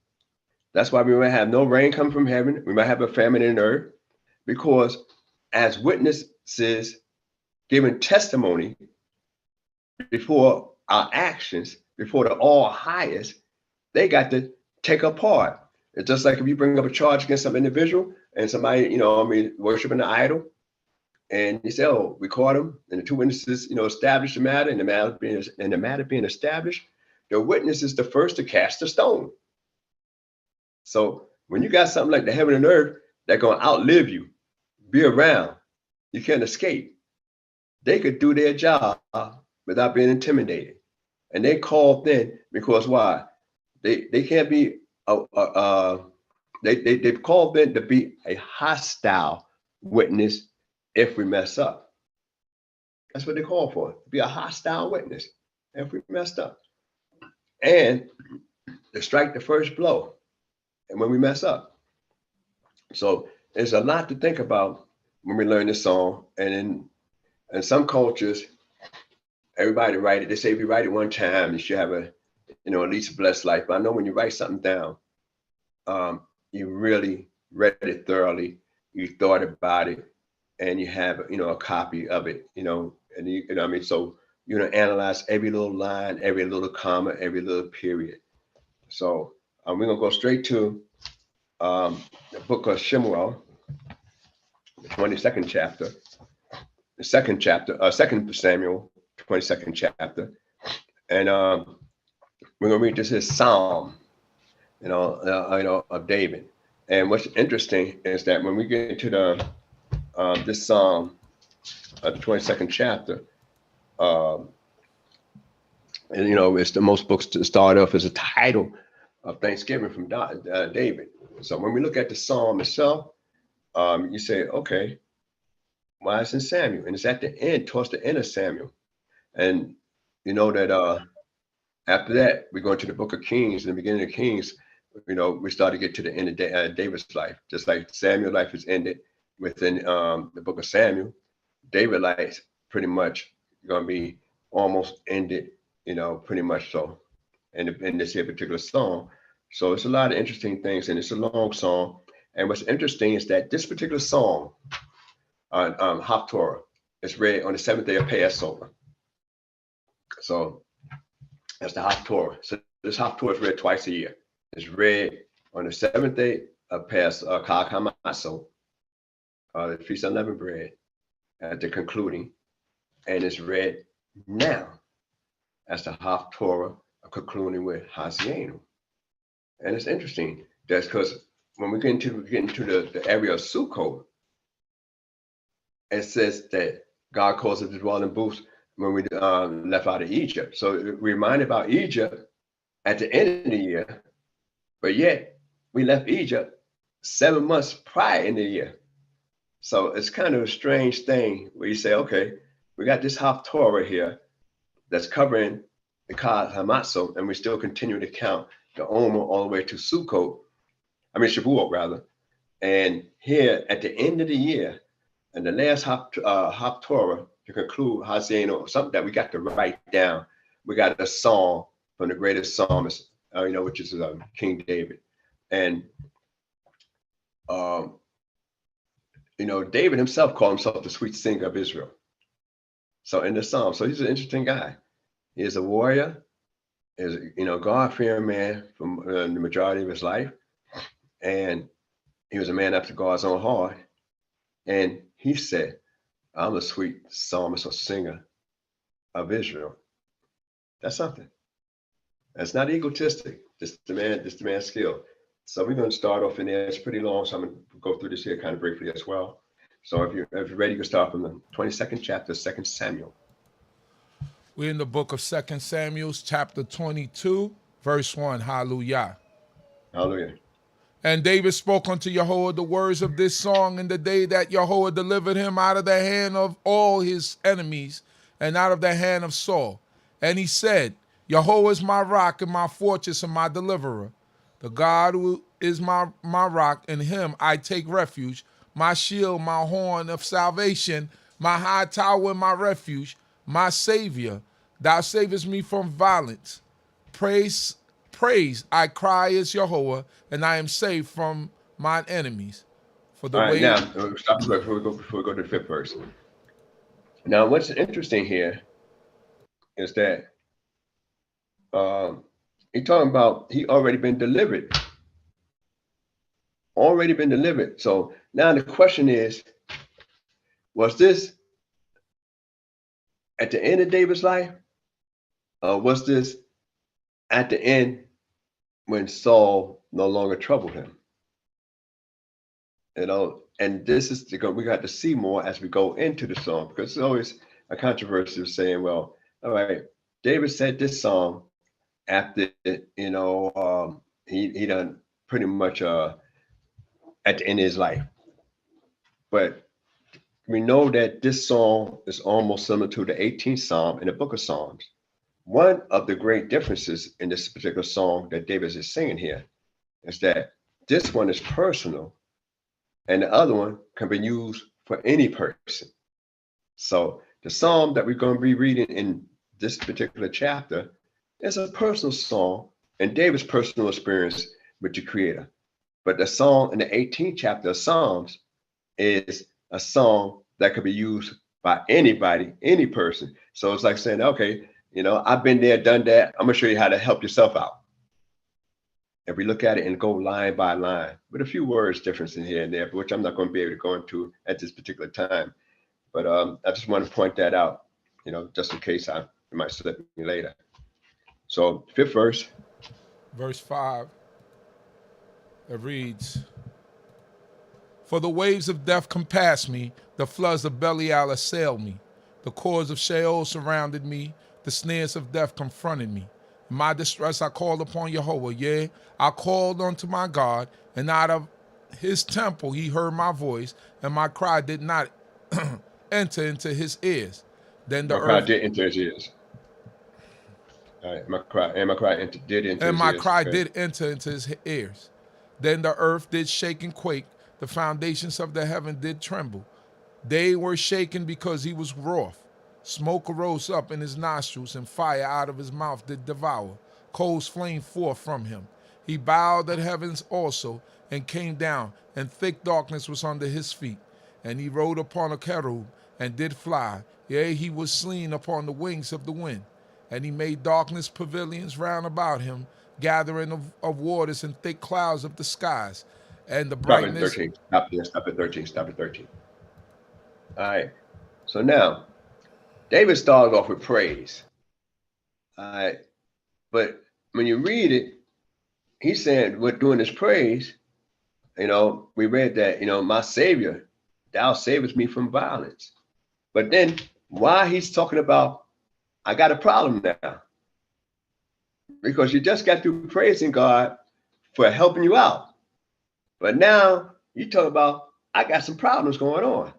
That's why we might have no rain come from heaven. We might have a famine in the earth, because as witnesses giving testimony before our actions, before the all highest, they got to take a part. It's just like if you bring up a charge against some individual and somebody, worshiping an idol, and you say, oh, we caught him, and the two witnesses, established the matter, and the matter being established, the witness is the first to cast a stone. So when you got something like the heaven and earth that's going to outlive you, be around, you can't escape. They could do their job without being intimidated. And they called in because why? They can't be, they've called in to be a hostile witness if we mess up. That's what they call for, to be a hostile witness if we messed up. And to strike the first blow and when we mess up. So there's a lot to think about when we learn this song. And in some cultures, everybody write it. They say if you write it one time, you should have at least a blessed life. But I know when you write something down, you really read it thoroughly, you thought about it, and you have a copy of it, and so analyze every little line, every little comma, every little period. So we're gonna go straight to the book of Shemuel, the 22nd chapter, the second Samuel, 22nd chapter, and we're gonna read this is Psalm, of David. And what's interesting is that when we get into the this Psalm, the 22nd chapter, it's the most books to start off as a title of Thanksgiving from David. So when we look at the Psalm itself, you say, okay, why it's in Samuel? And it's at the end, towards the end of Samuel. And you know that after that, we go into the book of Kings. In the beginning of Kings, we start to get to the end of David's life. Just like Samuel's life is ended within the book of Samuel, David's life pretty much going to be almost ended, pretty much so in this here particular song. So it's a lot of interesting things, and it's a long song. And what's interesting is that this particular song on Haftarah is read on the 7th day of Passover. So that's the Haftarah. So this Haftarah is read twice a year. It's read on the 7th day of CHOKMAH, the Feast of Unleavened Bread, at the concluding, and it's read now as the Haftarah concluding with Ha-azinu. And it's interesting, that's because when we get into the area of Sukkot, it says that God calls it the dwelling booths when we left out of Egypt. So we're reminded about Egypt at the end of the year, but yet we left Egypt 7 months prior in the year. So it's kind of a strange thing where you say, okay, we got this Haftarah here that's covering the CHOKMAH, and we still continue to count the Omer all the way to Shavuot rather. And here at the end of the year, and the last Haftarah to conclude Ha-azinu, something that we got to write down. We got a song from the greatest psalmist, which is King David. And David himself called himself the sweet singer of Israel. So in the Psalm, so he's an interesting guy. He is a warrior, is God-fearing man from the majority of his life, and he was a man after God's own heart. And he said, "I'm a sweet psalmist or singer of Israel." That's something. That's not egotistic. Just the man's skill. So we're going to start off in there. It's pretty long, so I'm going to go through this here kind of briefly as well. So if you're ready, you can start from the 22nd chapter, 2 Samuel. We're in the book of 2 Samuel, chapter 22, verse 1. Hallelujah. Hallelujah. And David spoke unto Yehudah the words of this song in the day that Yehudah delivered him out of the hand of all his enemies and out of the hand of Saul. And he said, Yehudah is my rock and my fortress and my deliverer. The God who is my rock, in him I take refuge, my shield, my horn of salvation, my high tower and my refuge, my Savior. Thou savest me from violence. Praise, I cry as Yehudah, and I am saved from mine enemies. For the way. Now, stop before we go to the 5th verse. Now, what's interesting here is that he's talking about he already been delivered. Already been delivered. So now the question is, was this at the end of David's life? Was this at the end when Saul no longer troubled him? You know, and this is we got to see more as we go into the song, because it's always a controversy of saying, well, all right, David said this song after, you know, he done pretty much at the end of his life. But we know that this song is almost similar to the 18th Psalm in the book of Psalms. One of the great differences in this particular song that David is singing here is that this one is personal and the other one can be used for any person. So the psalm that we're going to be reading in this particular chapter is a personal song and David's personal experience with the Creator. But the song in the 18th chapter of Psalms is a song that could be used by anybody, any person. So it's like saying, okay, you know, I've been there, done that. I'm gonna show you how to help yourself out. If we look at it and go line by line, with a few words difference in here and there, which I'm not going to be able to go into at this particular time. But I just want to point that out, you know, just in case it might slip me later. So 5th verse. Verse 5. It reads, For the waves of death compassed me, the floods of Belial assailed me. The cords of Sheol surrounded me, the snares of death confronted me. In my distress I called upon Yehudah, yea, I called unto my God, and out of his temple he heard my voice, and my cry did not enter into his ears. Then the cry did enter his ears. All right, my cry did enter into his ears. Then the earth did shake and quake, the foundations of the heaven did tremble. They were shaken because he was wroth. Smoke arose up in his nostrils, and fire out of his mouth did devour. Coals flamed forth from him. He bowed the heavens also, and came down, and thick darkness was under his feet. And he rode upon a cherub, and did fly. Yea, he was slain upon the wings of the wind. And he made darkness pavilions round about him, gathering of waters and thick clouds of the skies. And the brightness. Stop at 13. All right. So now, David started off with praise. All right. But when you read it, he's saying, we're doing this praise. You know, we read that, you know, my Savior, thou savest me from violence. But then why he's talking about, I got a problem now. Because you just got through praising God for helping you out. But now you talk about, I got some problems going on.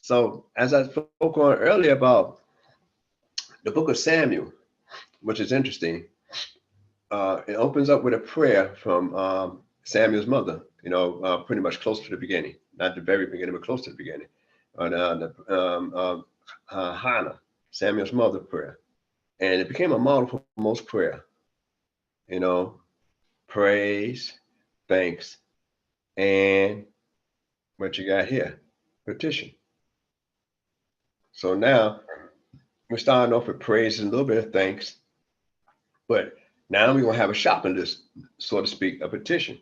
So as I spoke on earlier about the book of Samuel, which is interesting, it opens up with a prayer from Samuel's mother, you know, pretty much close to the beginning, not the very beginning, but close to the beginning. Hannah, Samuel's mother prayer. And it became a model for most prayer, you know, praise, thanks, and what you got here, petition. So now we're starting off with praise and a little bit of thanks, but now we're going to have a shopping list, so to speak, a petition.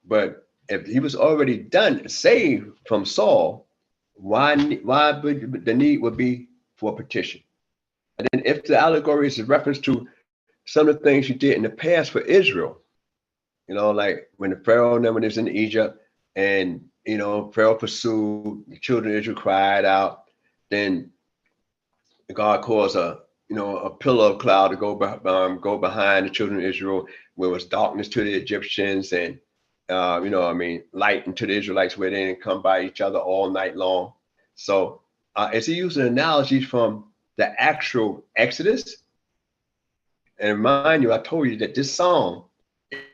But if he was already done, saved from Saul, why would the need would be for a petition? And then if the allegory is a reference to some of the things you did in the past for Israel, You know, like when the Pharaoh and them when he was in Egypt, and you know, Pharaoh pursued, the children of Israel cried out, then God caused a pillar of cloud to go behind the children of Israel, where it was darkness to the Egyptians, and light into the Israelites, where they didn't come by each other all night long. So as he using analogies from the actual Exodus, and remind you, I told you that this song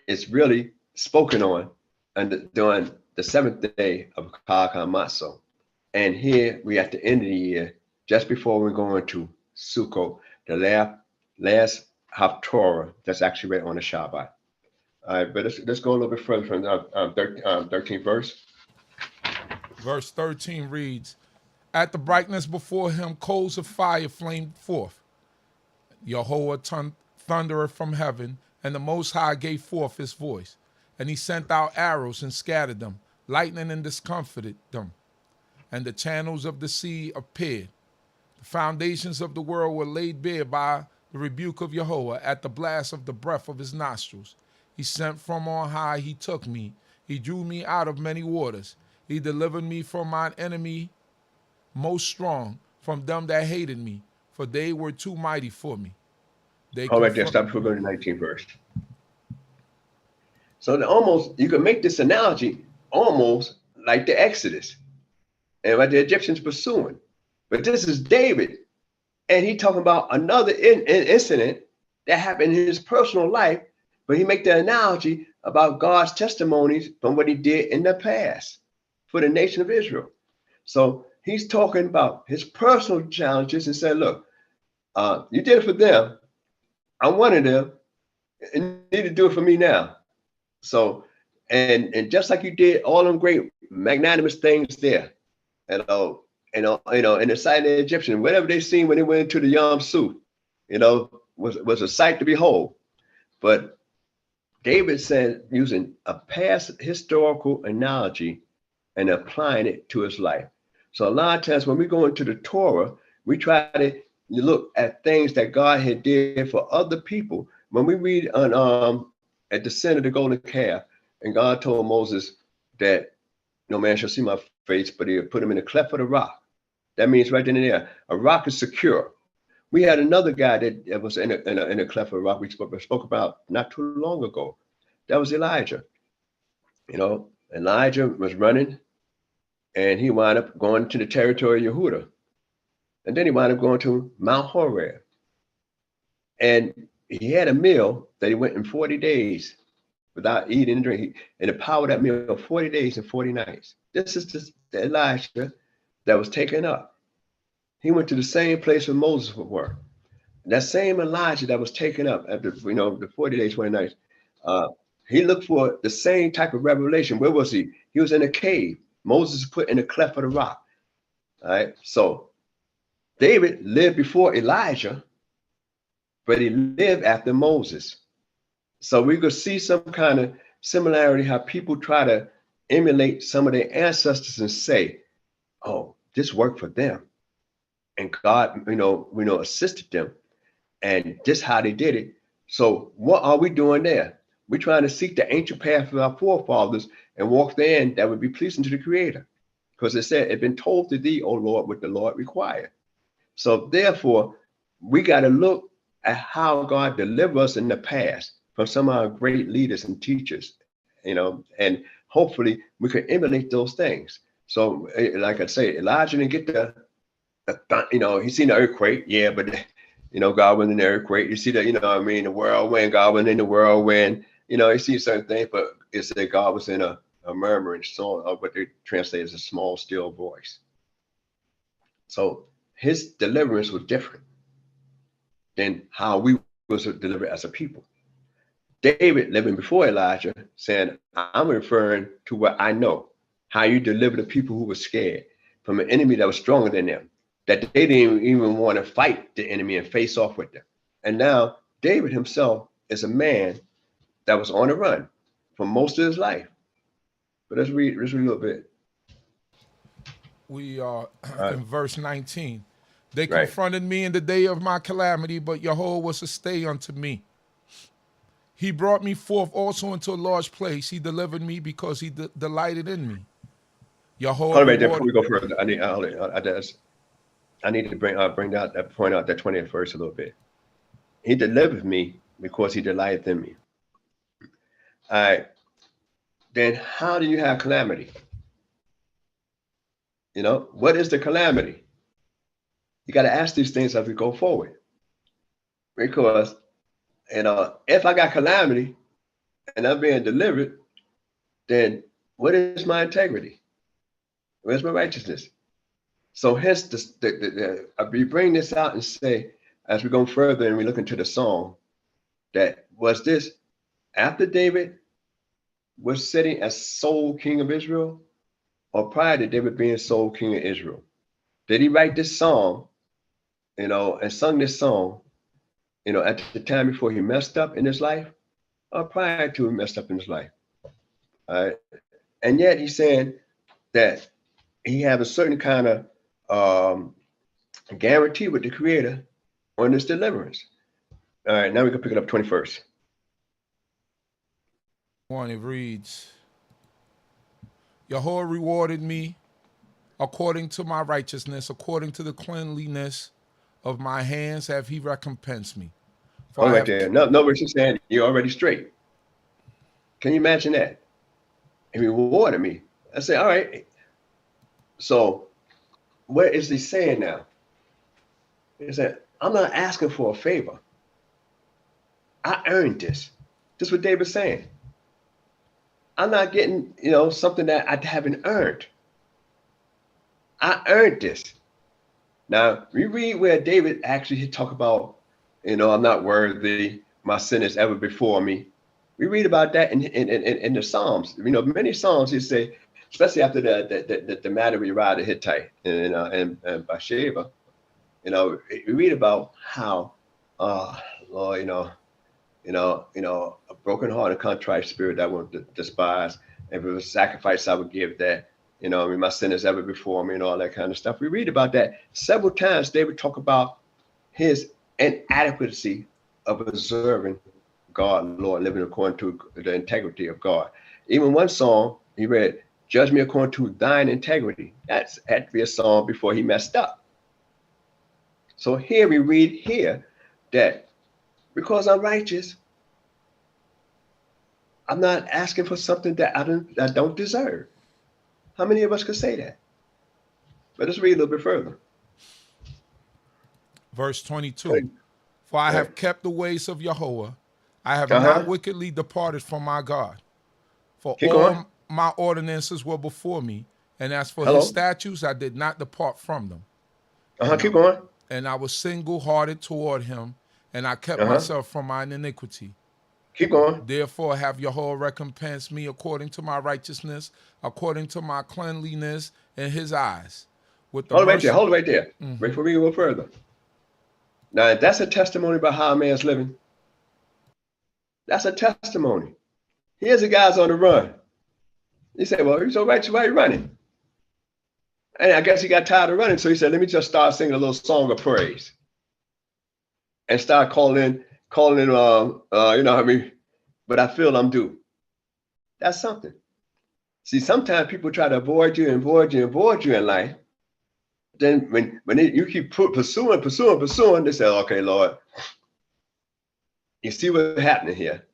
is really spoken on and during the seventh day of CHOKMAH. And here we at the end of the year, just before we're going to Sukkot, the last Haftarah that's actually read on the Shabbat. All right, but let's go a little bit further from 13th verse. Verse 13 reads, "At the brightness before him coals of fire flamed forth. Yehudah thundereth from heaven, and the Most High gave forth his voice. And he sent out arrows and scattered them, lightning and discomfited them. And the channels of the sea appeared. The foundations of the world were laid bare by the rebuke of Yehudah at the blast of the breath of his nostrils. He sent from on high, he took me. He drew me out of many waters. He delivered me from mine enemy most strong, from them that hated me, for they were too mighty for me." Hold right there, stop before going to 19th verse. So you can make this analogy almost like the Exodus and what the Egyptians pursuing. But this is David, and he talking about another incident that happened in his personal life, but he make the analogy about God's testimonies from what he did in the past for the nation of Israel. So he's talking about his personal challenges and said, look, you did it for them. I'm one of them, and you need to do it for me now. So, and just like you did all them great magnanimous things there, in the sight of the Egyptian, whatever they seen when they went into the Yam Suf, was a sight to behold. But David said, using a past historical analogy and applying it to his life. So a lot of times when we go into the Torah, we try to look at things that God had did for other people. When we read on at the center of the golden calf, and God told Moses that no man shall see my face, but he'll put him in the cleft of the rock. That means right then and there, a rock is secure. We had another guy that was in a cleft of the rock we spoke about not too long ago. That was Elijah. Elijah was running, and he wound up going to the territory of Yehudah. And then he wound up going to Mount Horeb. And he had a meal that he went in 40 days without eating and drinking. And the power of that meal, 40 days and 40 nights. This is the Elijah that was taken up. He went to the same place where Moses would work. That same Elijah that was taken up after the 40 days, 40 nights, he looked for the same type of revelation. Where was he? He was in a cave. Moses put in the cleft of the rock. All right. So David lived before Elijah, but he lived after Moses. So we could see some kind of similarity, how people try to emulate some of their ancestors and say, oh, this worked for them. And God, assisted them. And this how they did it. So what are we doing there? We're trying to seek the ancient path of our forefathers and walk therein that would be pleasing to the Creator. Because it said, it's been told to thee, O Lord, what the Lord required. So therefore, we got to look at how God delivered us in the past from some of our great leaders and teachers, and hopefully we could emulate those things. So like I say, Elijah didn't get he seen the earthquake, yeah, but God was in the earthquake. You see that, the whirlwind, God was in the whirlwind, you see certain things, but it said God was in a murmuring song, of what they translate as a small, still voice. So his deliverance was different than how we was delivered as a people. David, living before Elijah, saying, I'm referring to what I know, how you deliver the people who were scared from an enemy that was stronger than them, that they didn't even want to fight the enemy and face off with them. And now David himself is a man that was on the run for most of his life. But let's read a little bit. We are in verse 19. They confronted me in the day of my calamity, but Yehovah was a stay unto me. He brought me forth also into a large place. He delivered me because he delighted in me. Yahweh Hold on right there before rewarded. we go further. I need to bring out that point out that 20th verse a little bit. He delivered me because he delighted in me. All right. Then how do you have calamity? You know, what is the calamity? You got to ask these things as we go forward. Because, you know, if I got calamity and I'm being delivered, then what is my integrity? Where's my righteousness? So hence, we bring this out and say, as we go further and we look into the song, that was this after David was sitting as sole king of Israel, or prior to David being sole king of Israel? Did he write this song, you know, and sung this song, you know, at the time before he messed up in his life, or prior to he messed up in his life? All right. And yet he's saying that he have a certain kind of guarantee with the Creator on this deliverance. All right, now we can pick it up 21st. One, it reads, Yahweh rewarded me according to my righteousness, according to the cleanliness of my hands have he recompensed me. Oh, right there. No, verse is saying you're already straight. Can you imagine that? He rewarded me. I say, all right. So what is he saying now? He said, I'm not asking for a favor. I earned this. This is what David's saying. I'm not getting, you know, something that I haven't earned. I earned this. Now, we read where David actually talk about, you know, I'm not worthy. My sin is ever before me. We read about that in the Psalms. You know, many Psalms he say, especially after the matter with Uriah the Hittite and Bathsheba. You know, we read about how, Lord, a broken heart and contrite spirit that won't despise. If it was sacrifice, I would give that. You know, I mean, my sin is ever before me and all that kind of stuff. We read about that several times. David talk about his inadequacy of observing God, Lord, living according to the integrity of God. Even one song he read, judge me according to thine integrity. That's had to be a song before he messed up. So here we read here that because I'm righteous, I'm not asking for something that I don't deserve. How many of us could say that? But let's read a little bit further. Verse 22. For I have kept the ways of Yahweh. I have not wickedly departed from my God. For all my ordinances were before me. And as for his statutes, I did not depart from them. Keep going. And I was single-hearted toward him, and I kept myself from mine iniquity. Keep going. Therefore have Yahweh recompensed me according to my righteousness, according to my cleanliness in his eyes. With the hold it right there. Wait for me to go further. Now, that's a testimony about how a man's living. That's a testimony. Here's the guys on the run. He said, well, you're so righteous, why are you running? And I guess he got tired of running, so he said, let me just start singing a little song of praise. And start calling you know what I mean? But I feel I'm due. That's something. See, sometimes people try to avoid you in life. Then when you keep pursuing, they say, okay, Lord, you see what's happening here.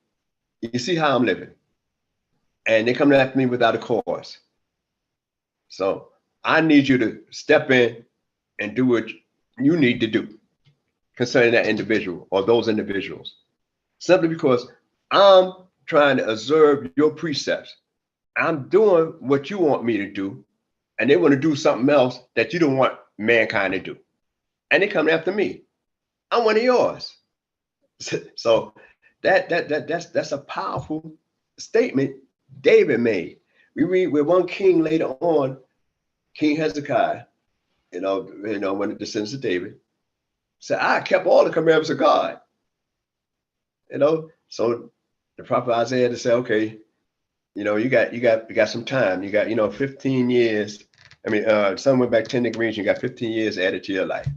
You see how I'm living. And they come after me without a cause. So I need you to step in and do what you need to do concerning that individual or those individuals. Simply because I'm trying to observe your precepts. I'm doing what you want me to do, and they want to do something else that you don't want mankind to do. And they come after me. I'm one of yours. So that's a powerful statement David made. We read with one king later on, King Hezekiah, you know, when it descends to David, said, I kept all the commandments of God. You know, so the prophet Isaiah to say, okay, you know, you got some time. You got, 15 years. I mean, some went back 10 degrees. You got 15 years added to your life.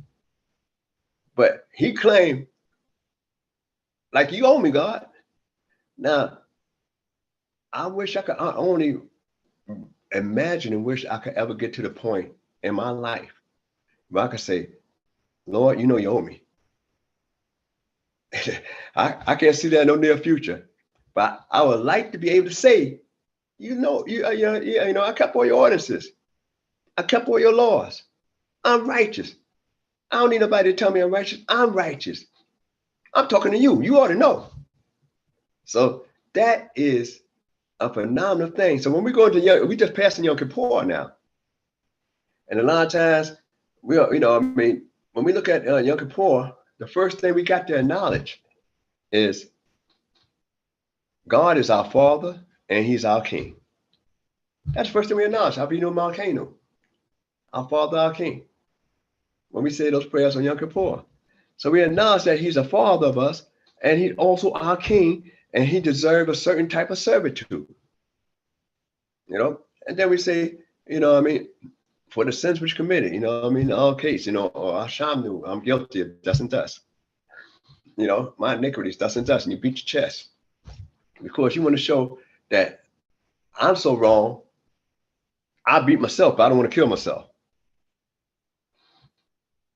But he claimed, like, you owe me, God. Now, I wish I could only imagine and wish I could ever get to the point in my life where I could say, Lord, you know you owe me. I can't see that in no near future, but I would like to be able to say, I kept all your ordinances. I kept all your laws. I'm righteous. I don't need nobody to tell me I'm righteous. I'm righteous. I'm talking to you. You ought to know. So that is a phenomenal thing. So when we go into we just passing Yom Kippur now. And a lot of times, when we look at Yom Kippur, the first thing we got to acknowledge is God is our Father and He's our King. That's the first thing we acknowledge. Ha-azinu Malkeinu. Our Father, our King. When we say those prayers on Yom Kippur. So we acknowledge that He's a Father of us and He's also our King and He deserves a certain type of servitude. And then we say, for the sins which committed, in all case, or Hashamnu, I'm guilty of thus and thus. My iniquities, thus and thus, and you beat your chest. Because you want to show that I'm so wrong, I beat myself, but I don't want to kill myself.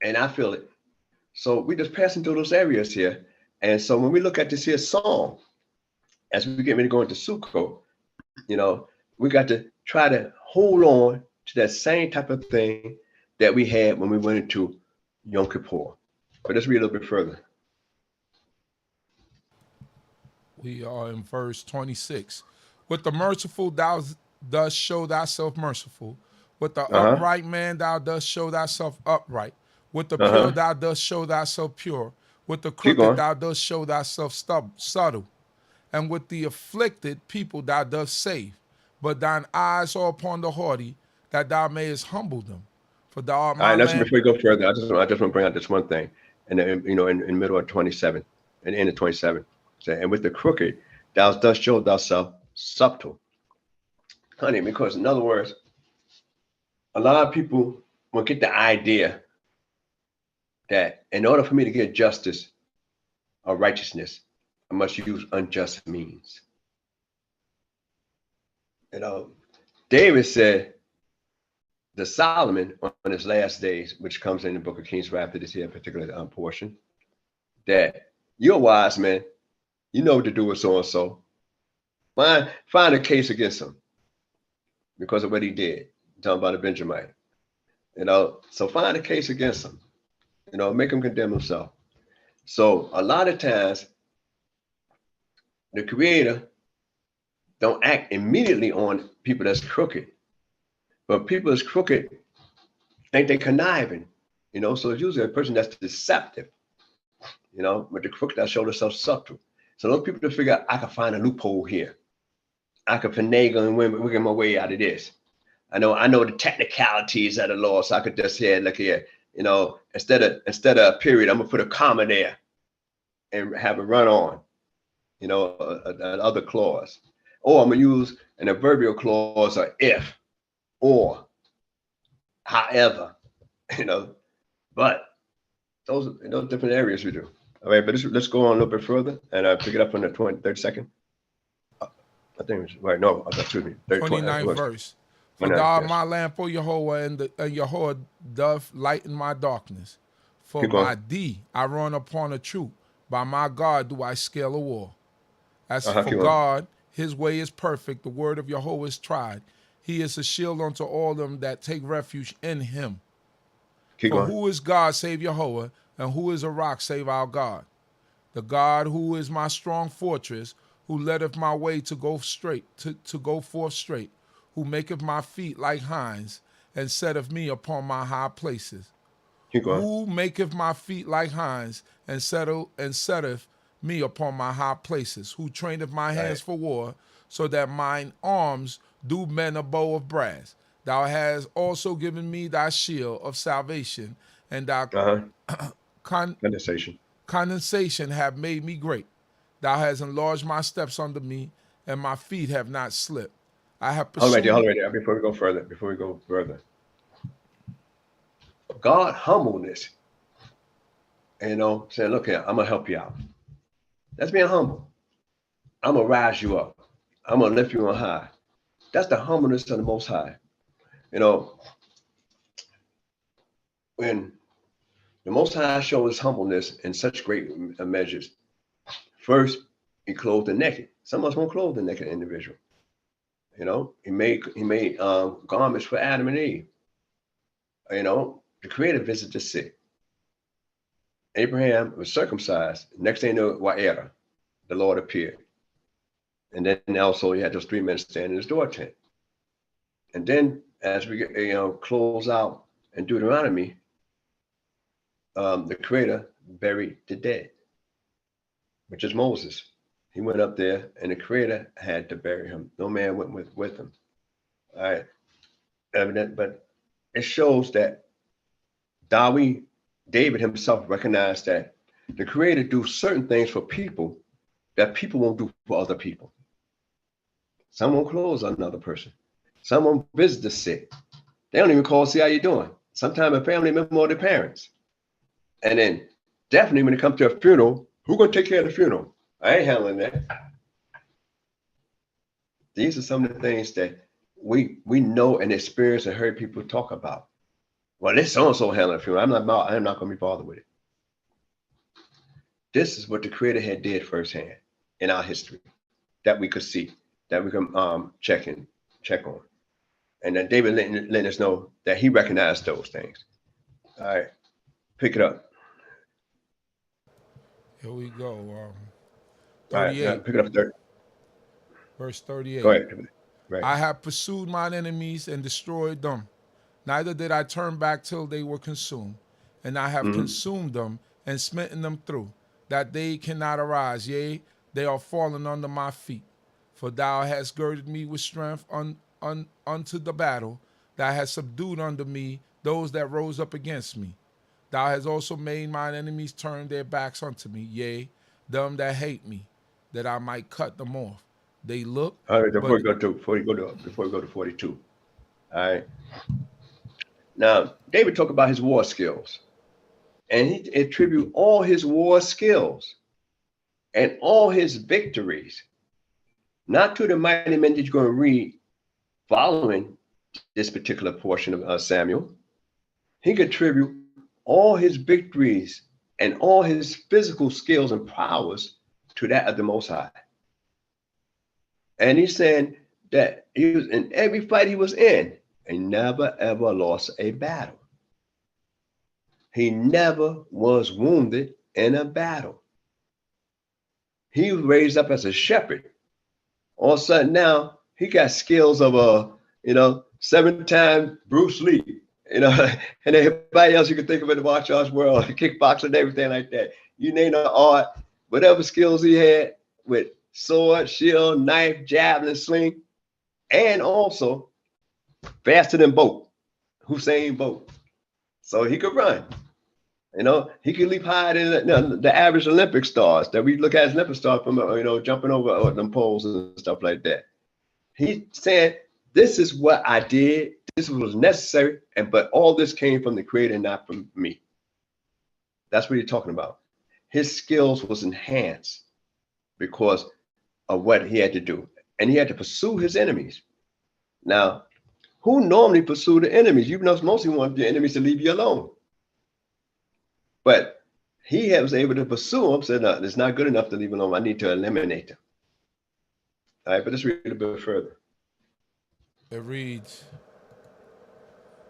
And I feel it. So we just passing through those areas here. And so when we look at this here song, as we get ready to go into Sukkot, we got to try to hold on to that same type of thing that we had when we went into Yom Kippur. But let's read a little bit further. We are in verse 26. With the merciful thou dost show thyself merciful. With the upright man thou dost show thyself upright. With the pure thou dost show thyself pure. With the crooked thou dost show thyself subtle. And with the afflicted people thou dost save. But thine eyes are upon the haughty, that thou mayest humble them. For thou art my Before we go further, I just want to bring out this one thing. And in the middle of 27, and end of 27. And with the crooked, thou dost show thyself subtle. Honey, because in other words, a lot of people will get the idea that in order for me to get justice or righteousness, I must use unjust means. David said to Solomon on his last days, which comes in the book of Kings right after this here particular portion, that you're a wise man. You know what to do with so-and-so. Find a case against him because of what he did. I'm talking about a Benjamite. So find a case against him. Make him condemn himself. So a lot of times, the Creator don't act immediately on people that's crooked. But people that's crooked think they're conniving. So it's usually a person that's deceptive. With the crooked that show themselves subtle. So those people to figure out, I can find a loophole here. I can finagle and wiggle my way out of this. I know the technicalities of the law, so I could just say, look here, instead of a period, I'm gonna put a comma there and have it run on, another clause. Or I'm gonna use an adverbial clause or if, or, however, but those different areas we do. All right, but let's go on a little bit further and pick it up on the 32nd. I think it's right. No, excuse me. 29th verse. For thou art my lamp, O Yehovah, and Yehovah doth lighten my darkness. For by thee I run upon a troop. By my God do I scale a wall. As for God, his way is perfect. The word of Yehovah is tried. He is a shield unto all them that take refuge in him. For who is God save Yehovah, and who is a rock save our God? The God who is my strong fortress, who letteth my way to go straight, to go forth straight, who maketh my feet like hinds, and setteth me upon my high places. Who maketh my feet like hinds, and setteth me upon my high places, who traineth my hands for war, so that mine arms do bend a bow of brass. Thou hast also given me thy shield of salvation, and thy condensation have made me great. Thou hast enlarged my steps under me, and my feet have not slipped. I have pursued. Hold right there. Before we go further. God humbleness. Saying, look here, I'm gonna help you out. That's being humble. I'm going to rise you up. I'm going to lift you on high. That's the humbleness of the Most High. You know, when the Most High shows his humbleness in such great measures, first, he clothed the naked. Some of us won't clothe the naked individual. You know, he made garments for Adam and Eve. You know, the Creator visited the sick. Abraham was circumcised. Next thing you know, YAH, the Lord appeared. And then also you had those 3 men standing in his door tent. And then as we close out in Deuteronomy, the Creator buried the dead, which is Moses. He went up there and the Creator had to bury him. No man went with him. All right. Evident, but it shows that David himself recognized that the Creator do certain things for people that people won't do for other people. Some won't close on another person. Some won't visit the sick. They don't even call to see how you're doing. Sometimes a family member or their parents. And then definitely when it comes to a funeral, who's going to take care of the funeral? I ain't handling that. These are some of the things that we know and experience and heard people talk about. Well, this so-and-so handling the funeral. I'm not going to be bothered with it. This is what the Creator had did firsthand in our history that we could see, that we can check on. And then David letting us know that he recognized those things. All right, pick it up. Here we go. 38. All right, pick it up 30. Verse 38. Go ahead. Right. I have pursued mine enemies and destroyed them. Neither did I turn back till they were consumed. And I have consumed them and smitten them through, that they cannot arise. Yea, they are fallen under my feet. For thou hast girded me with strength unto the battle. Thou hast subdued unto me those that rose up against me. Thou hast also made mine enemies turn their backs unto me. Yea, them that hate me, that I might cut them off. They look. All right, before we go to 42. All right. Now, David talked about his war skills. And he attribute all his war skills and all his victories, not to the mighty men that you're going to read following this particular portion of Samuel. He could attribute all his victories and all his physical skills and prowess to that of the Most High. And he's saying that he was in every fight he was in, and never ever lost a battle. He never was wounded in a battle. He was raised up as a shepherd. All of a sudden now he got skills of a 7-time Bruce Lee, and everybody else you can think of in the martial arts world, kickboxing and everything like that. You name the art, whatever skills he had with sword, shield, knife, javelin, sling, and also faster than Usain Bolt. So he could run. He could leap higher than the average Olympic stars that we look at as Olympic stars from, jumping over them poles and stuff like that. He said, this is what I did. This was necessary. But all this came from the Creator, not from me. That's what he's talking about. His skills was enhanced because of what he had to do. And he had to pursue his enemies. Now, who normally pursue the enemies? You mostly want your enemies to leave you alone. But he was able to pursue them, said, no, it's not good enough to leave alone. I need to eliminate them. All right, but let's read a bit further. It reads,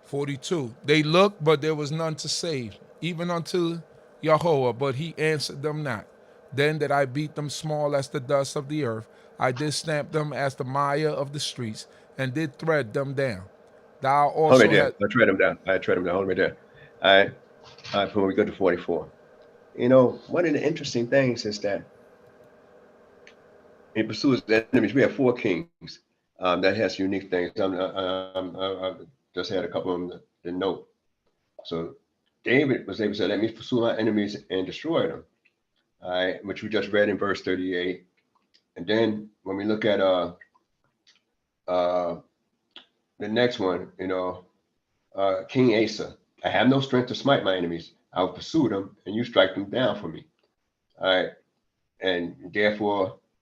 42. They looked, but there was none to save, even unto Yahweh, but he answered them not. Then did I beat them small as the dust of the earth. I did stamp them as the mire of the streets, and did thread them down. Thou also I tread them down. Hold right there. All right, before we go to 44. One of the interesting things is that he pursues the enemies. We have 4 kings that has unique things. I just had a couple of them to note. So David was able to say, let me pursue my enemies and destroy them. All right, which we just read in verse 38. And then when we look at the next one, King Asa, I have no strength to smite my enemies. I will pursue them and you strike them down for me. All right. And therefore,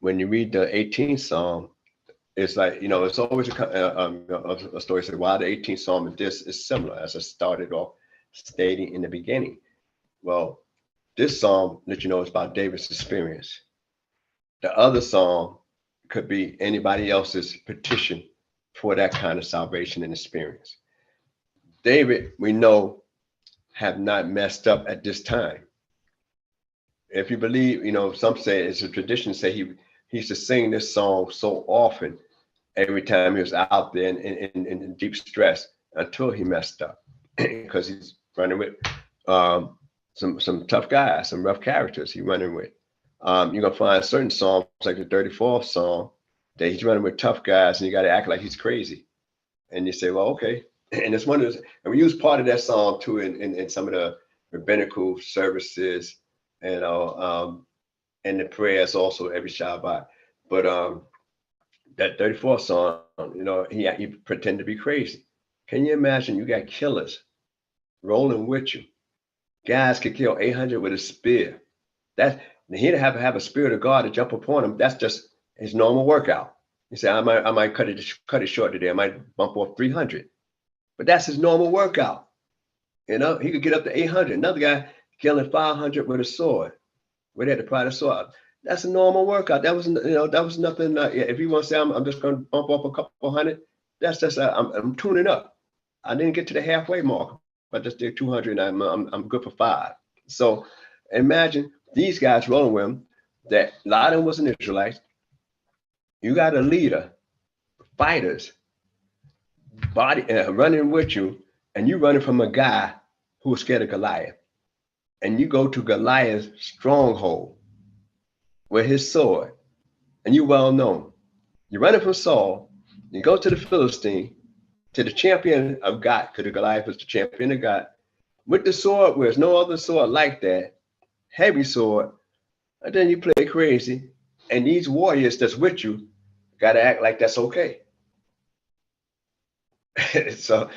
when you read the 18th Psalm, it's like, it's always a story saying why the 18th Psalm of this is similar, as I started off stating in the beginning. Well, this Psalm let you know it's about David's experience. The other Psalm could be anybody else's petition for that kind of salvation and experience. David, we know, have not messed up at this time. If you believe, some say it's a tradition to say he used to sing this song so often every time he was out there in deep stress until he messed up, because he's running with some tough guys, some rough characters he's running with. You're going to find certain songs like the 34th Psalm that he's running with tough guys and you got to act like he's crazy. And you say, well, okay. And it's one of those, and we use part of that song too in some of the rabbinical services, and the prayers also every Shabbat. But that 34th Psalm, he pretended to be crazy. Can you imagine? You got killers rolling with you. Guys could kill 800 with a spear. He'd have a spirit of God to jump upon him. That's just his normal workout. He said, I might cut it short today. I might bump off 300. But that's his normal workout. He could get up to 800. Another guy killing 500 with a sword. Where they had to pry the sword. That's a normal workout. That was nothing. If you want to say I'm just going to bump up a couple hundred, that's just I'm tuning up. I didn't get to the halfway mark. I just did 200 and I'm good for 5. So imagine these guys rolling with him. That a lot of them was an Israelite. You got a leader, fighters, body running with you, and you running from a guy who was scared of Goliath. And you go to Goliath's stronghold with his sword, and you well known. You're running from Saul, you go to the Philistine, to the champion of God, because Goliath was the champion of God, with the sword where there's no other sword like that, heavy sword, and then you play crazy, and these warriors that's with you got to act like that's okay. so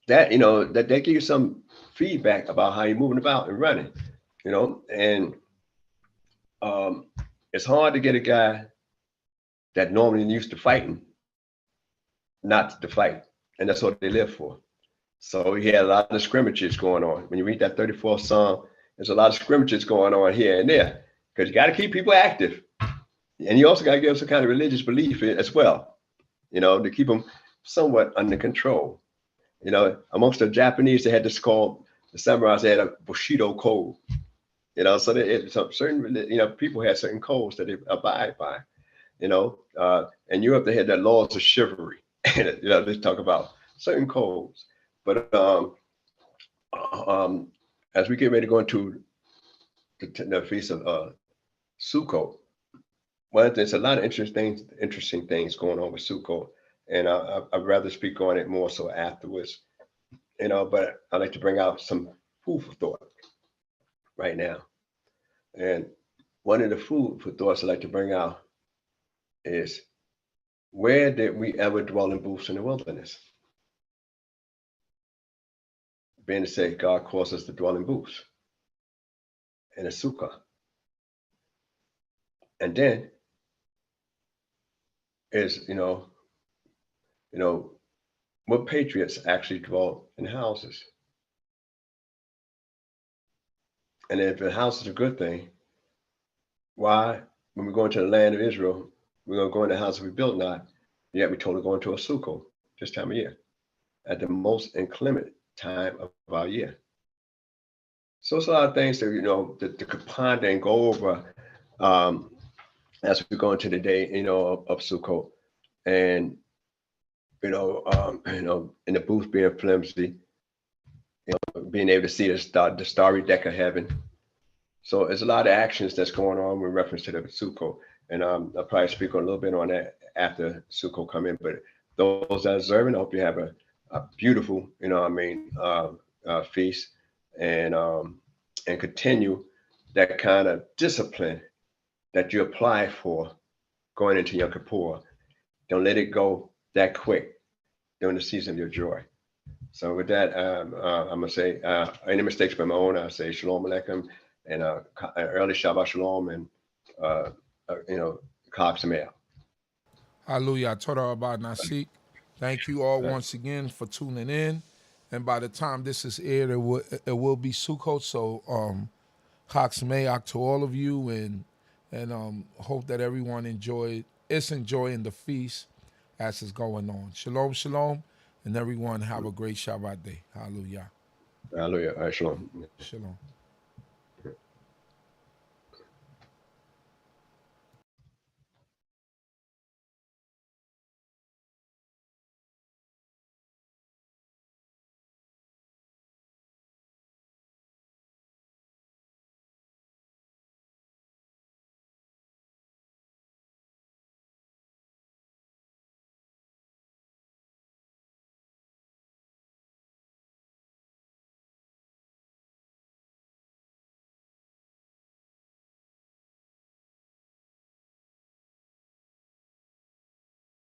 that, that gives you some feedback about how you're moving about and running, and it's hard to get a guy that normally used to fighting not to fight, and that's what they live for. So he had a lot of scrimmages going on. When you read that 34th Psalm, there's a lot of scrimmages going on here and there, because you got to keep people active, and you also got to give some kind of religious belief as well, to keep them somewhat under control. Amongst the Japanese, they had this called, the samurais, they had a Bushido code. So that certain, people had certain codes that they abide by. In Europe, they had their laws of chivalry. They talk about certain codes. But as we get ready to go into the feast of Sukkot, there's a lot of interesting things going on with Sukkot, and I'd rather speak on it more so afterwards. But I'd like to bring out some food for thought right now. And one of the food for thoughts I'd like to bring out is, where did we ever dwell in booths in the wilderness? Being to say God calls us to dwell in booths in a sukkah. And then is, what patriots actually dwell in houses? And if a house is a good thing, why, when we go into the land of Israel, we're going to go in the house we built not, yet we're told to go into a sukkah this time of year, at the most inclement time of our year. So it's a lot of things that, to ponder and go over as we go into the day, of Sukkot, and in the booth being flimsy, being able to see the starry deck of heaven. So there's a lot of actions that's going on with reference to the Sukkot, and I'll probably speak a little bit on that after Sukkot come in. But those that are observing, I hope you have a beautiful, feast, and continue that kind of discipline that you apply for going into Yom Kippur. Don't let it go that quick during the season of your joy. So with that, I'm gonna say any mistakes by my own, I say Shalom Aleichem, and early Shabbat Shalom, and CHOKMAH. Hallelujah. Torah about Nasik. Thank you all once again for tuning in. And by the time this is aired, it will be Sukkot. So CHOKMAH to all of you, and hope that everyone is enjoying the feast as it's going on. Shalom, shalom, and everyone have a great Shabbat day. Hallelujah. Hallelujah. Shalom. Shalom.